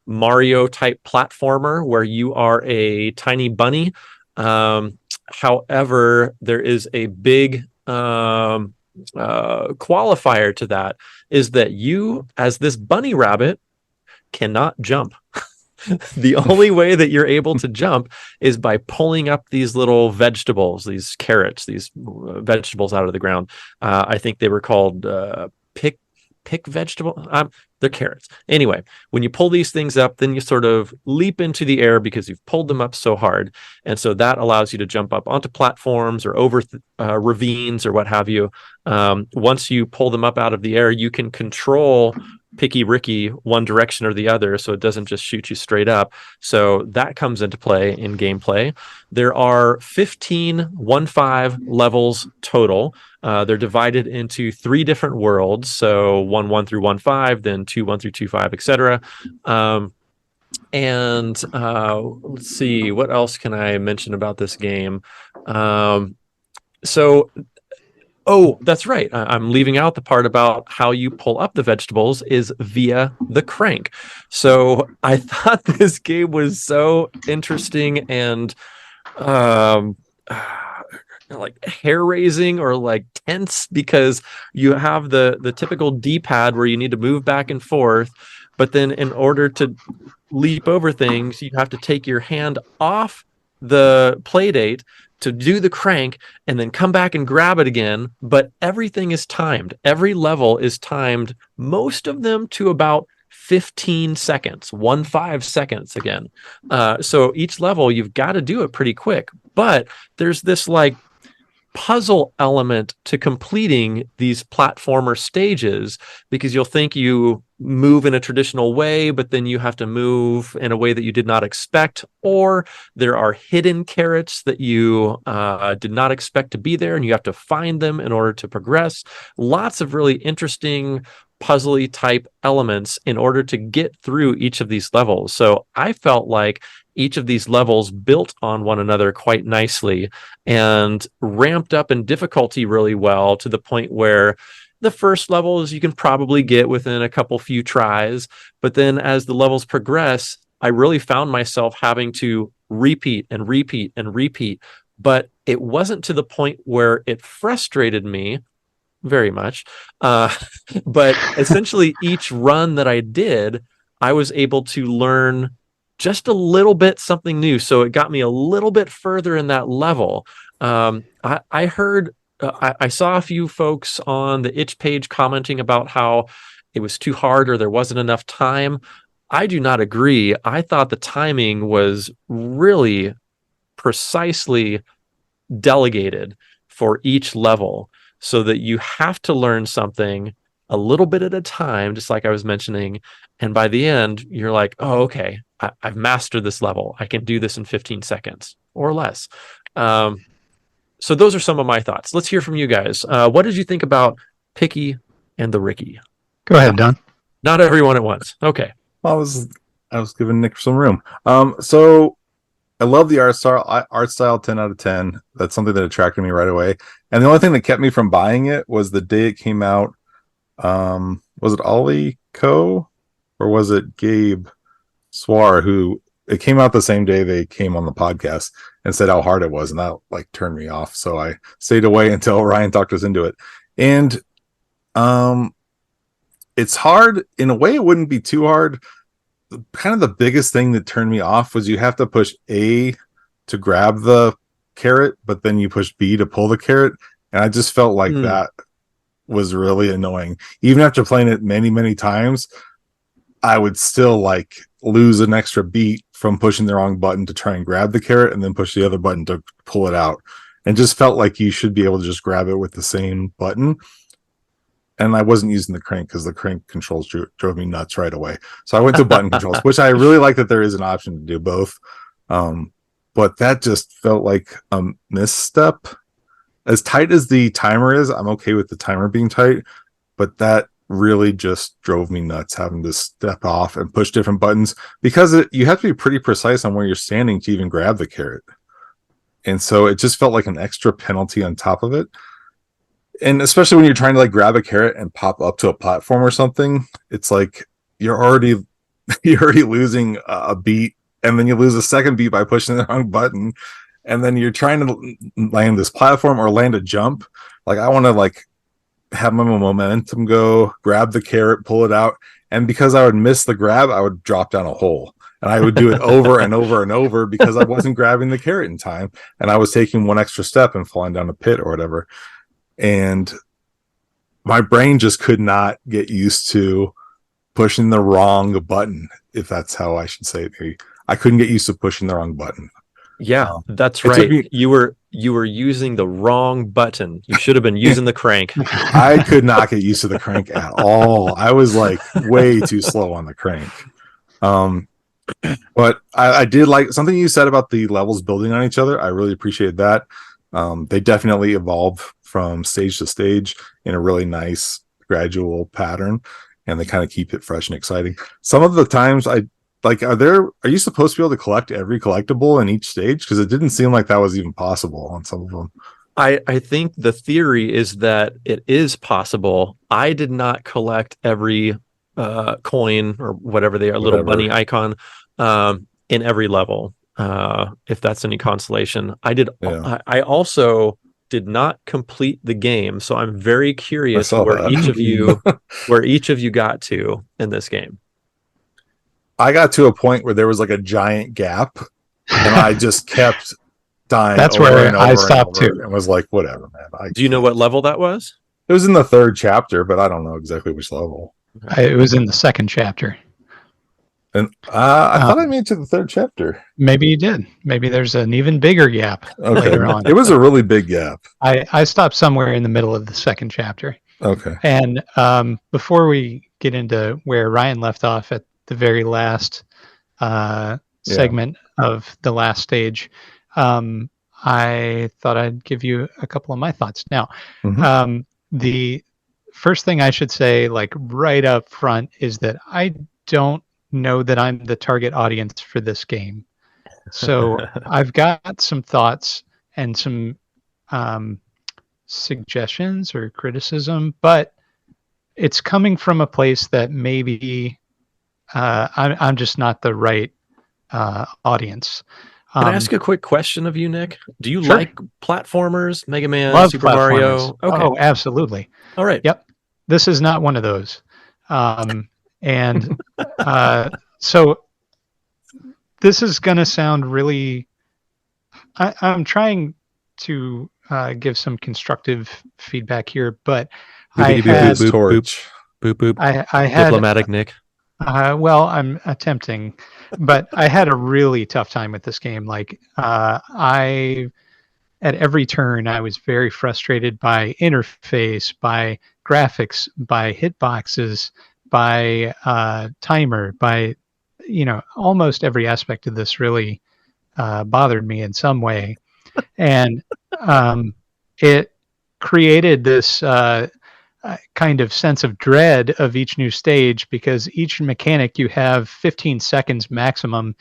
Mario type platformer where you are a tiny bunny. However, there is a big qualifier to that, is that you, as this bunny rabbit, cannot jump. The only way that you're able to jump is by pulling up these little vegetables, these carrots, these vegetables out of the ground. I think they were called pick vegetable. They're carrots. Anyway, when you pull these things up, then you sort of leap into the air because you've pulled them up so hard. And so that allows you to jump up onto platforms or over ravines or what have you. Once you pull them up out of the air, you can control Pikki Rikki one direction or the other, so it doesn't just shoot you straight up. So that comes into play in gameplay. There are 15 levels total. They're divided into 3 different worlds, so 1 through 1-5, then 2-1 through 2-5, etc. And let's see, what else can I mention about this game? Oh, that's right. I'm leaving out the part about how you pull up the vegetables is via the crank. So I thought this game was so interesting and like hair-raising or like tense, because you have the typical D-pad where you need to move back and forth, but then in order to leap over things, you have to take your hand off the Playdate to do the crank and then come back and grab it again. But everything is timed. Every level is timed, most of them to about 15 seconds, 15 seconds again. So each level, you've got to do it pretty quick. But there's this like puzzle element to completing these platformer stages, because you'll think you move in a traditional way, but then you have to move in a way that you did not expect, or there are hidden carrots that you did not expect to be there, and you have to find them in order to progress. Lots of really interesting puzzly type elements in order to get through each of these levels. So I felt like each of these levels built on one another quite nicely and ramped up in difficulty really well, to the point where the first levels you can probably get within a couple few tries, but then as the levels progress, I really found myself having to repeat and repeat and repeat. But it wasn't to the point where it frustrated me very much. But essentially each run that I did, I was able to learn just a little bit something new. So it got me a little bit further in that level. I heard, I saw a few folks on the itch page commenting about how it was too hard or there wasn't enough time. I do not agree. I thought the timing was really precisely delegated for each level so that you have to learn something a little bit at a time, just like I was mentioning. And by the end, you're like, oh, okay, I've mastered this level. I can do this in 15 seconds or less. So those are some of my thoughts. Let's hear from you guys. What did you think about Pikki and the Rikki? Go ahead, Don. Not everyone at once. Okay. I was giving Nick some room. So I love the art style 10 out of 10. That's something that attracted me right away. And the only thing that kept me from buying it was the day it came out. Was it Ollie Co or was it Gabe Swar who it came out the same day they came on the podcast and said how hard it was, and that like turned me off. So I stayed away until Ryan talked us into it. And it's hard in a way. It wouldn't be too hard. Kind of the biggest thing that turned me off was you have to push A to grab the carrot, but then you push B to pull the carrot. And I just felt like that was really annoying. Even after playing it many, many times, I would still like lose an extra beat from pushing the wrong button to try and grab the carrot and then push the other button to pull it out. And just felt like you should be able to just grab it with the same button. And I wasn't using the crank because the crank controls drove me nuts right away. So I went to button controls, which I really like that there is an option to do both. But that just felt like a misstep. As tight as the timer is, I'm okay with the timer being tight, but that really just drove me nuts having to step off and push different buttons because you have to be pretty precise on where you're standing to even grab the carrot. And so it just felt like an extra penalty on top of it. And especially when you're trying to like grab a carrot and pop up to a platform or something, it's like you're already losing a beat, and then you lose a second beat by pushing the wrong button, and then you're trying to land this platform or land a jump. Like I want to like have my momentum go, grab the carrot, pull it out, and because I would miss the grab, I would drop down a hole. And I would do it over and over and over because I wasn't grabbing the carrot in time, and I was taking one extra step and falling down a pit or whatever. And my brain just could not get used to pushing the wrong button, if that's how I should say it. I couldn't get used to pushing the wrong button. Yeah, that's right. You were using the wrong button. You should have been using the crank. I could not get used to the crank at all. I was like way too slow on the crank. But I did like something you said about the levels building on each other. I really appreciated that. They definitely evolve from stage to stage in a really nice gradual pattern, and they kind of keep it fresh and exciting. Some of the times I like, are you supposed to be able to collect every collectible in each stage? Because it didn't seem like that was even possible on some of them. I think the theory is that it is possible. I did not collect every coin or whatever they are, little bunny icon in every level. If that's any consolation. I did. Yeah. I also did not complete the game, so I'm very curious where each of you got to in this game. I got to a point where there was like a giant gap, and I just kept dying. That's where I stopped too, and was like, "Whatever, man." Do you know what level that was? It was in the 3rd chapter, but I don't know exactly which level. It was in the 2nd chapter. And I thought I made it to the 3rd chapter. Maybe you did. Maybe there's an even bigger gap later on. It was a really big gap. I stopped somewhere in the middle of the 2nd chapter. Okay. And before we get into where Ryan left off at the very last segment of the last stage, I thought I'd give you a couple of my thoughts. Now, the first thing I should say, like right up front, is that I don't know that I'm the target audience for this game. So I've got some thoughts and some suggestions or criticism, but it's coming from a place that maybe I'm just not the right audience. Can I ask a quick question of you, Nick? Do you Sure. like platformers, Mega Man, Love Super Mario? Okay. Oh, absolutely. All right. Yep. This is not one of those. So this is going to sound really, I'm trying to give some constructive feedback here, but Boopity had boop, boop, torch. boop, boop. I had Diplomatic Nick. well, I'm attempting, but I had a really tough time with this game. Like I at every turn I was very frustrated by interface, by graphics, by hitboxes, by timer, by almost every aspect of this really bothered me in some way, and it created this kind of sense of dread of each new stage, because each mechanic you have 15 seconds maximum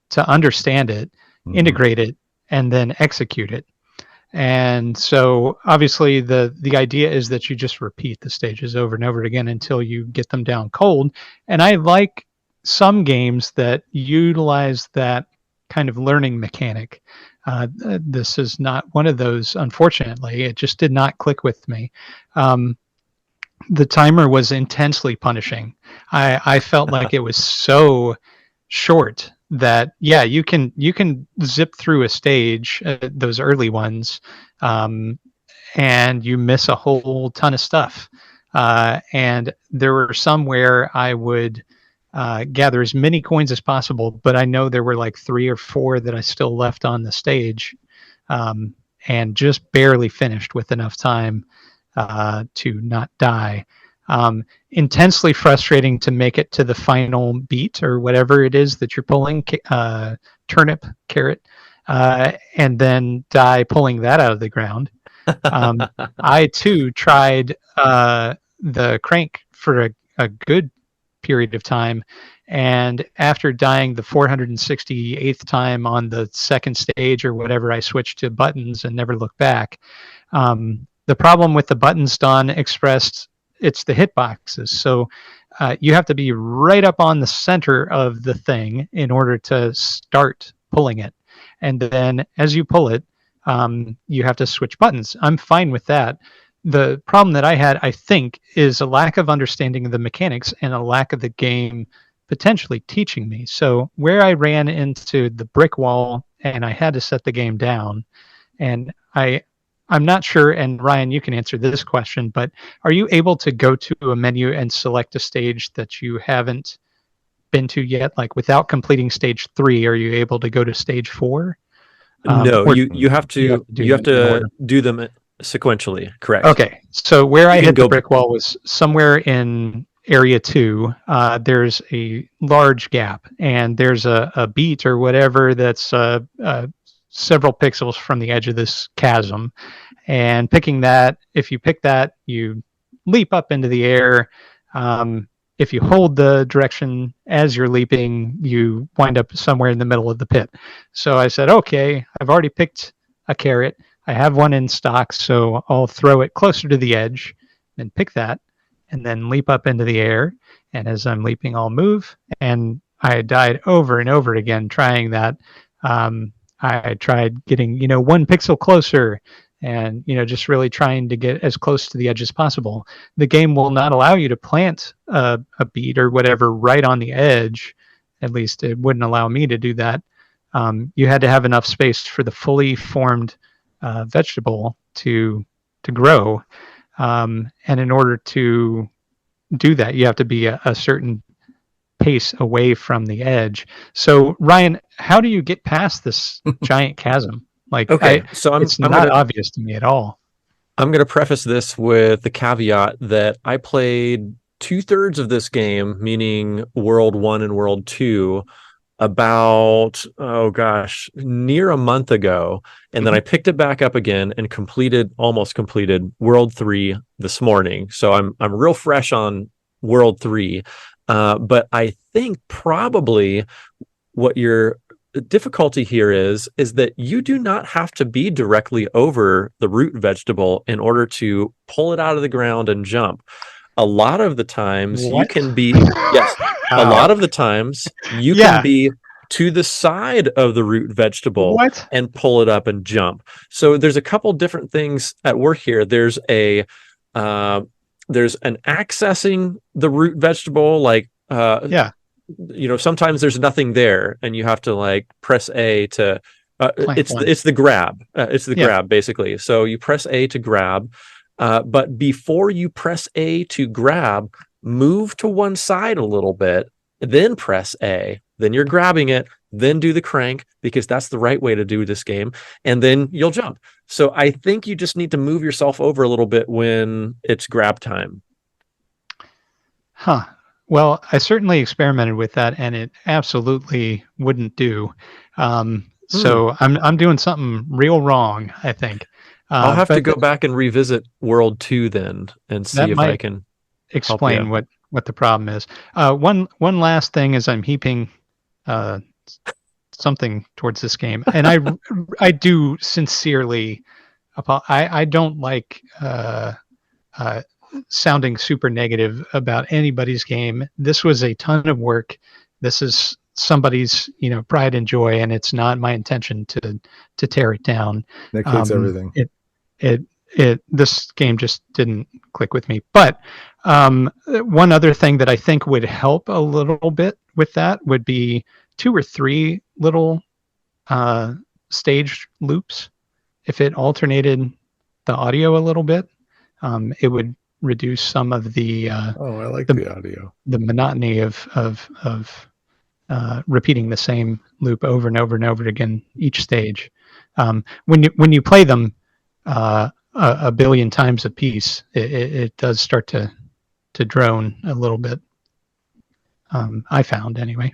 to understand it, integrate it, and then execute it. And so obviously the idea is that you just repeat the stages over and over again until you get them down cold. And I like some games that utilize that kind of learning mechanic. This is not one of those, unfortunately. It just did not click with me. The timer was intensely punishing. I felt like it was so short that you can zip through a stage, those early ones, and you miss a whole ton of stuff. And there were some where I would gather as many coins as possible, but I know there were like 3 or 4 that I still left on the stage, and just barely finished with enough time to not die. Intensely frustrating to make it to the final beat or whatever it is that you're pulling, turnip, carrot, and then die pulling that out of the ground. I too tried the crank for a good period of time, and after dying the 468th time on the second stage or whatever, I switched to buttons and never looked back. The problem with the buttons, Don expressed, it's the hitboxes. So you have to be right up on the center of the thing in order to start pulling it. And then as you pull it, you have to switch buttons. I'm fine with that. The problem that I had, I think, is a lack of understanding of the mechanics and a lack of the game potentially teaching me. So where I ran into the brick wall and I had to set the game down, and I'm not sure, and Ryan, you can answer this question, but are you able to go to a menu and select a stage that you haven't been to yet? Like without completing stage 3, are you able to go to stage 4? No, you have to do them sequentially, correct? Okay, so where I hit the brick wall was somewhere in area 2. There's a large gap, and there's a beat or whatever that's several pixels from the edge of this chasm, and picking that, if you pick that, you leap up into the air. If you hold the direction as you're leaping, you wind up somewhere in the middle of the pit. So I said, okay, I've already picked a carrot. I have one in stock, so I'll throw it closer to the edge and pick that, and then leap up into the air. And as I'm leaping, I'll move. And I died over and over again trying that. I tried getting, 1 pixel closer and, just really trying to get as close to the edge as possible. The game will not allow you to plant a bead or whatever right on the edge. At least it wouldn't allow me to do that. You had to have enough space for the fully formed vegetable to grow. And in order to do that, you have to be a certain pace away from the edge. So Ryan, how do you get past this giant chasm? Like, okay, it's not obvious to me at all. I'm going to preface this with the caveat that I played 2/3 of this game, meaning World 1 and World 2, about, near a month ago. And then I picked it back up again and almost completed World 3 this morning. So I'm real fresh on World 3. But I think probably what your difficulty here is that you do not have to be directly over the root vegetable in order to pull it out of the ground and jump. A lot of the times you can be, yes, a lot of the times you can be to the side of the root vegetable and pull it up and jump. So there's a couple different things at work here. There's an accessing the root vegetable, like sometimes there's nothing there and you have to like press A to It's the grab. It's the grab, basically. So you press A to grab, but before you press A to grab, move to one side a little bit, then press A. Then you're grabbing it, then do the crank, because that's the right way to do this game, and then you'll jump. So I think you just need to move yourself over a little bit when it's grab time. Huh. Well, I certainly experimented with that, and it absolutely wouldn't do. So I'm doing something real wrong, I think. I'll have to go back and revisit World 2 then and see if I can explain what the problem is. One last thing is I'm heaping something towards this game, and I do sincerely I don't like sounding super negative about anybody's game. This was a ton of work. This is somebody's pride and joy, and it's not my intention to tear it down. Nick hates everything. This game just didn't click with me. But one other thing that I think would help a little bit with that would be 2 or 3 little stage loops. If it alternated the audio a little bit, it would reduce some of the I like the audio, the monotony of repeating the same loop over and over and over again each stage. When you play them a billion times a piece, it does start to drone a little bit. I found anyway.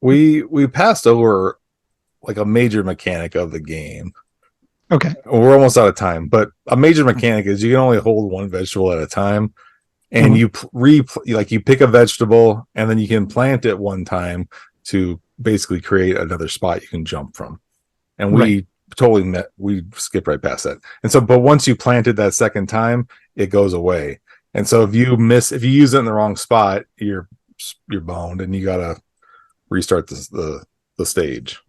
We passed over like a major mechanic of the game. Okay. We're almost out of time, but a major mechanic is you can only hold one vegetable at a time, and you pick a vegetable and then you can plant it one time to basically create another spot you can jump from. And we we skipped right past that. And so, but once you plant it that second time, it goes away. And so if you use it in the wrong spot, you're boned and you gotta restart the stage.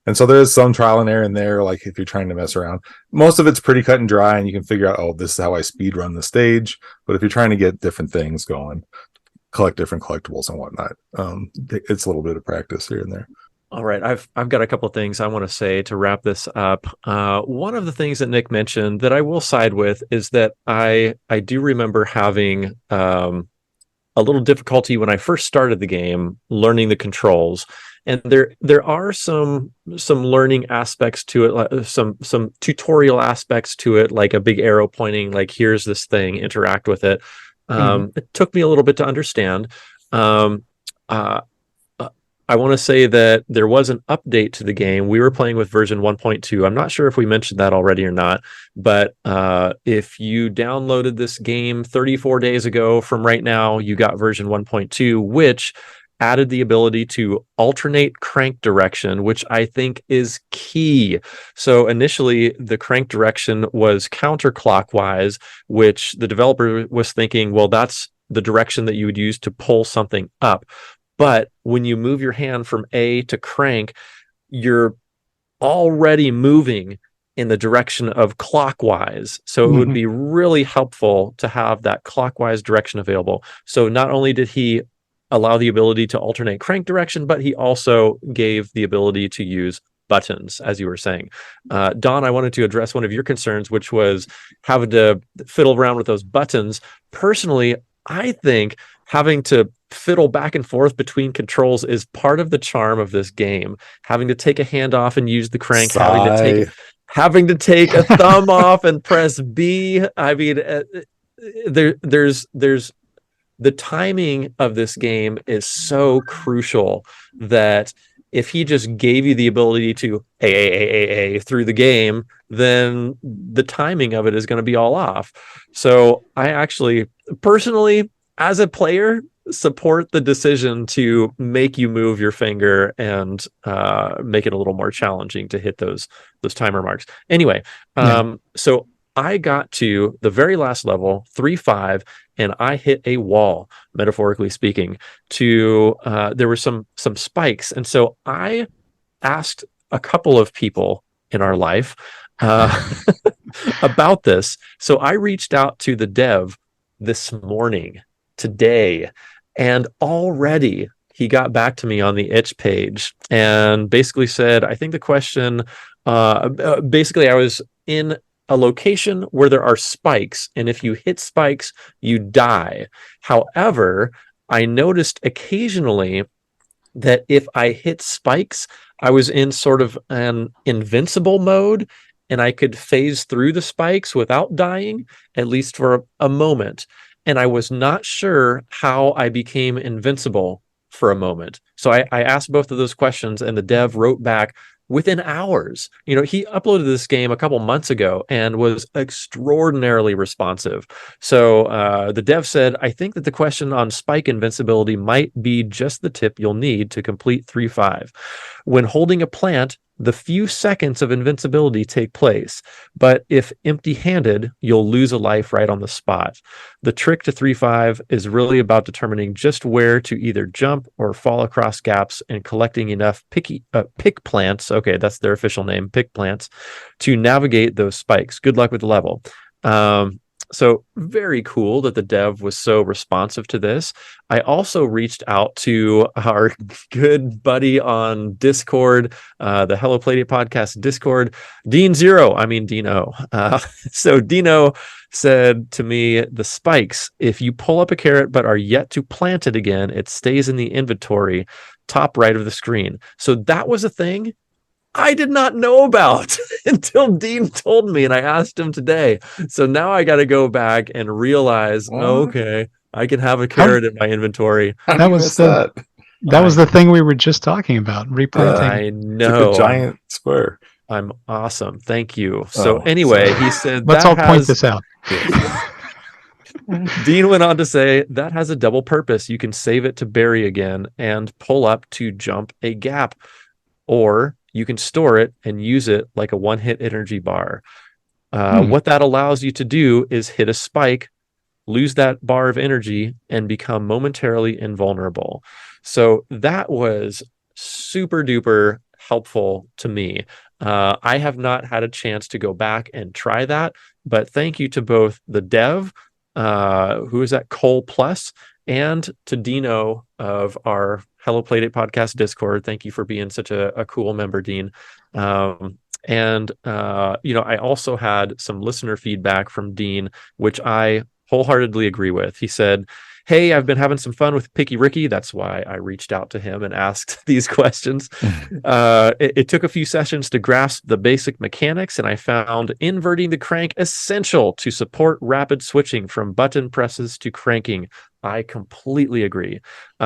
And so there's some trial and error in there, like if you're trying to mess around. Most of it's pretty cut and dry, and you can figure out, oh, this is how I speed run the stage. But if you're trying to get different things going, collect different collectibles and whatnot, it's a little bit of practice here and there. All right, I've got a couple of things I want to say to wrap this up. One of the things that Nick mentioned that I will side with is that I do remember having a little difficulty when I first started the game learning the controls. And there are some learning aspects to it, some tutorial aspects to it, like a big arrow pointing, like here's this thing, interact with it. It took me a little bit to understand. I want to say that there was an update to the game. We were playing with version 1.2. I'm not sure if we mentioned that already or not, but if you downloaded this game 34 days ago from right now, you got version 1.2, which added the ability to alternate crank direction, which I think is key. So initially, the crank direction was counterclockwise, which the developer was thinking, well, that's the direction that you would use to pull something up. But when you move your hand from A to crank, you're already moving in the direction of clockwise. So it would be really helpful to have that clockwise direction available. So not only did he allow the ability to alternate crank direction, but he also gave the ability to use buttons, as you were saying. Don, I wanted to address one of your concerns, which was having to fiddle around with those buttons. Personally, I think having to fiddle back and forth between controls is part of the charm of this game. Having to take a hand off and use the crank, having to take a thumb off and press B. I mean, there's the timing of this game is so crucial that if he just gave you the ability to A through the game, then the timing of it is going to be all off. So I actually, personally, as a player, support the decision to make you move your finger and make it a little more challenging to hit those timer marks. Anyway, so I got to the very last level, 3-5, and I hit a wall, metaphorically speaking. There were some spikes, and so I asked a couple of people in our life about this. So I reached out to the dev this morning, today, and already he got back to me on the itch page and basically said, I think the question, basically I was in a location where there are spikes, and if you hit spikes, you die. However, I noticed occasionally that if I hit spikes, I was in sort of an invincible mode, and I could phase through the spikes without dying, at least for a moment. And I was not sure how I became invincible for a moment. So I asked both of those questions, and the dev wrote back within hours. You know, he uploaded this game a couple months ago and was extraordinarily responsive. So the dev said, I think that the question on spike invincibility might be just the tip you'll need to complete 3.5. When holding a plant, the few seconds of invincibility take place, but if empty-handed, you'll lose a life right on the spot. The trick to 3.5 is really about determining just where to either jump or fall across gaps and collecting enough pick plants, okay, that's their official name, pick plants, to navigate those spikes. Good luck with the level. So very cool that the dev was so responsive to this. I also reached out to our good buddy on Discord, the Helloplaydatepodcast Discord, Dino. So Dino said to me, the spikes, if you pull up a carrot but are yet to plant it again, it stays in the inventory, top right of the screen. So that was a thing I did not know about until Dean told me, and I asked him today. So now I got to go back and realize, okay, I can have a carrot in my inventory. That was the thing we were just talking about, replanting. I know. It's a giant square. I'm awesome. Thank you. So anyway, he said, let's all point this out. Dean went on to say that has a double purpose. You can save it to bury again and pull up to jump a gap, or you can store it and use it like a one-hit energy bar. What that allows you to do is hit a spike, lose that bar of energy, and become momentarily invulnerable. So that was super duper helpful to me. I have not had a chance to go back and try that, but thank you to both the dev, who is at Cole Plus, and to Dino of our Hello Playdate podcast Discord. Thank you for being such a cool member, Dean. And I also had some listener feedback from Dean, which I wholeheartedly agree with. He said, hey, I've been having some fun with Pikki Rikki. That's why I reached out to him and asked these questions. It took a few sessions to grasp the basic mechanics, and I found inverting the crank essential to support rapid switching from button presses to cranking. I completely agree.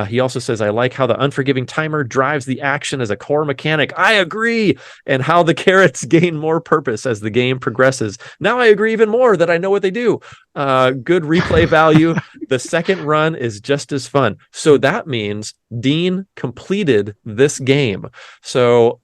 He also says, I like how the unforgiving timer drives the action as a core mechanic. I agree. And how the carrots gain more purpose as the game progresses. Now I agree even more that I know what they do. Good replay value. The second run is just as fun. So that means Dean completed this game. So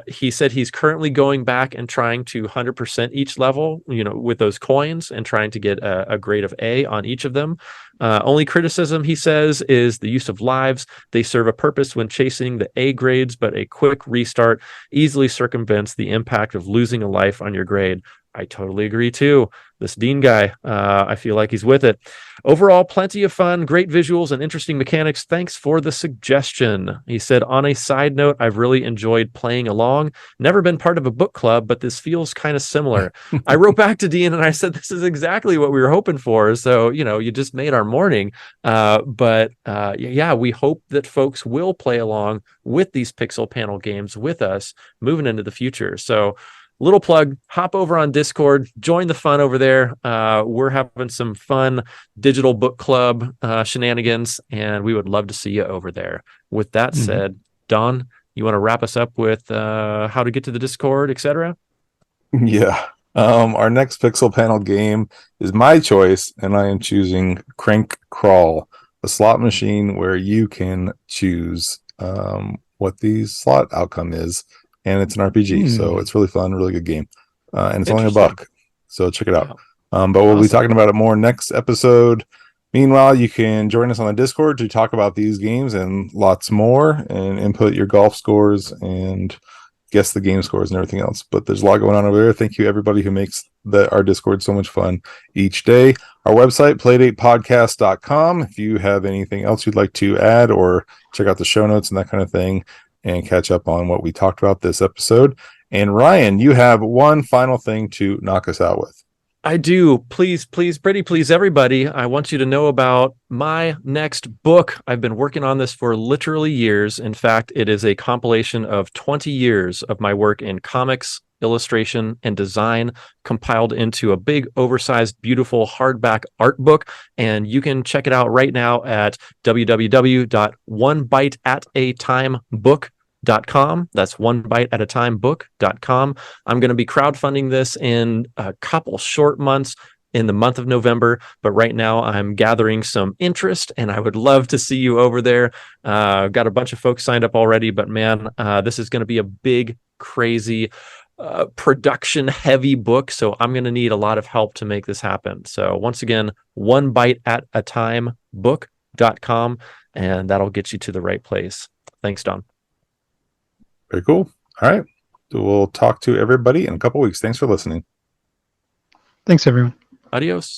he said he's currently going back and trying to 100% each level, with those coins, and trying to get a grade of A on each of them. Only criticism, he says, is the use of lives. They serve a purpose when chasing the A grades, but a quick restart easily circumvents the impact of losing a life on your grade. I totally agree too. This Dean guy, I feel like he's with it. Overall, plenty of fun, great visuals, and interesting mechanics. Thanks for the suggestion. He said, on a side note, I've really enjoyed playing along. Never been part of a book club, but this feels kind of similar. I wrote back to Dean and I said, this is exactly what we were hoping for. So, you just made our morning. But we hope that folks will play along with these pixel panel games with us moving into the future. So, little plug, hop over on Discord, join the fun over there. We're having some fun digital book club shenanigans, and we would love to see you over there. With that said, Don, you want to wrap us up with how to get to the Discord, etc.? Yeah. Our next pixel panel game is my choice, and I am choosing Crank Crawl, a slot machine where you can choose what the slot outcome is. And it's an RPG, so it's really fun, really good game. And it's only $1, so check it out. But we'll be talking about it more next episode. Meanwhile, you can join us on the Discord to talk about these games and lots more, and input your golf scores and guess the game scores and everything else. But there's a lot going on over there. Thank you everybody who makes our Discord so much fun each day. Our website, playdatepodcast.com. If you have anything else you'd like to add or check out the show notes and that kind of thing and catch up on what we talked about this episode. And Ryan, you have one final thing to knock us out with. I do. Please, pretty please, everybody. I want you to know about my next book. I've been working on this for literally years. In fact, it is a compilation of 20 years of my work in comics, illustration, and design compiled into a big, oversized, beautiful hardback art book. And you can check it out right now at www.onebiteatatimebook.com. That's onebiteatatimebook.com. I'm going to be crowdfunding this in a couple short months in the month of November, but right now I'm gathering some interest and I would love to see you over there. Got a bunch of folks signed up already, but man, this is going to be a big, crazy, production heavy book. So I'm going to need a lot of help to make this happen. So once again, onebiteatatimebook.com, and that'll get you to the right place. Thanks, Don. Very cool. All right. We'll talk to everybody in a couple weeks. Thanks for listening. Thanks, everyone. Adios.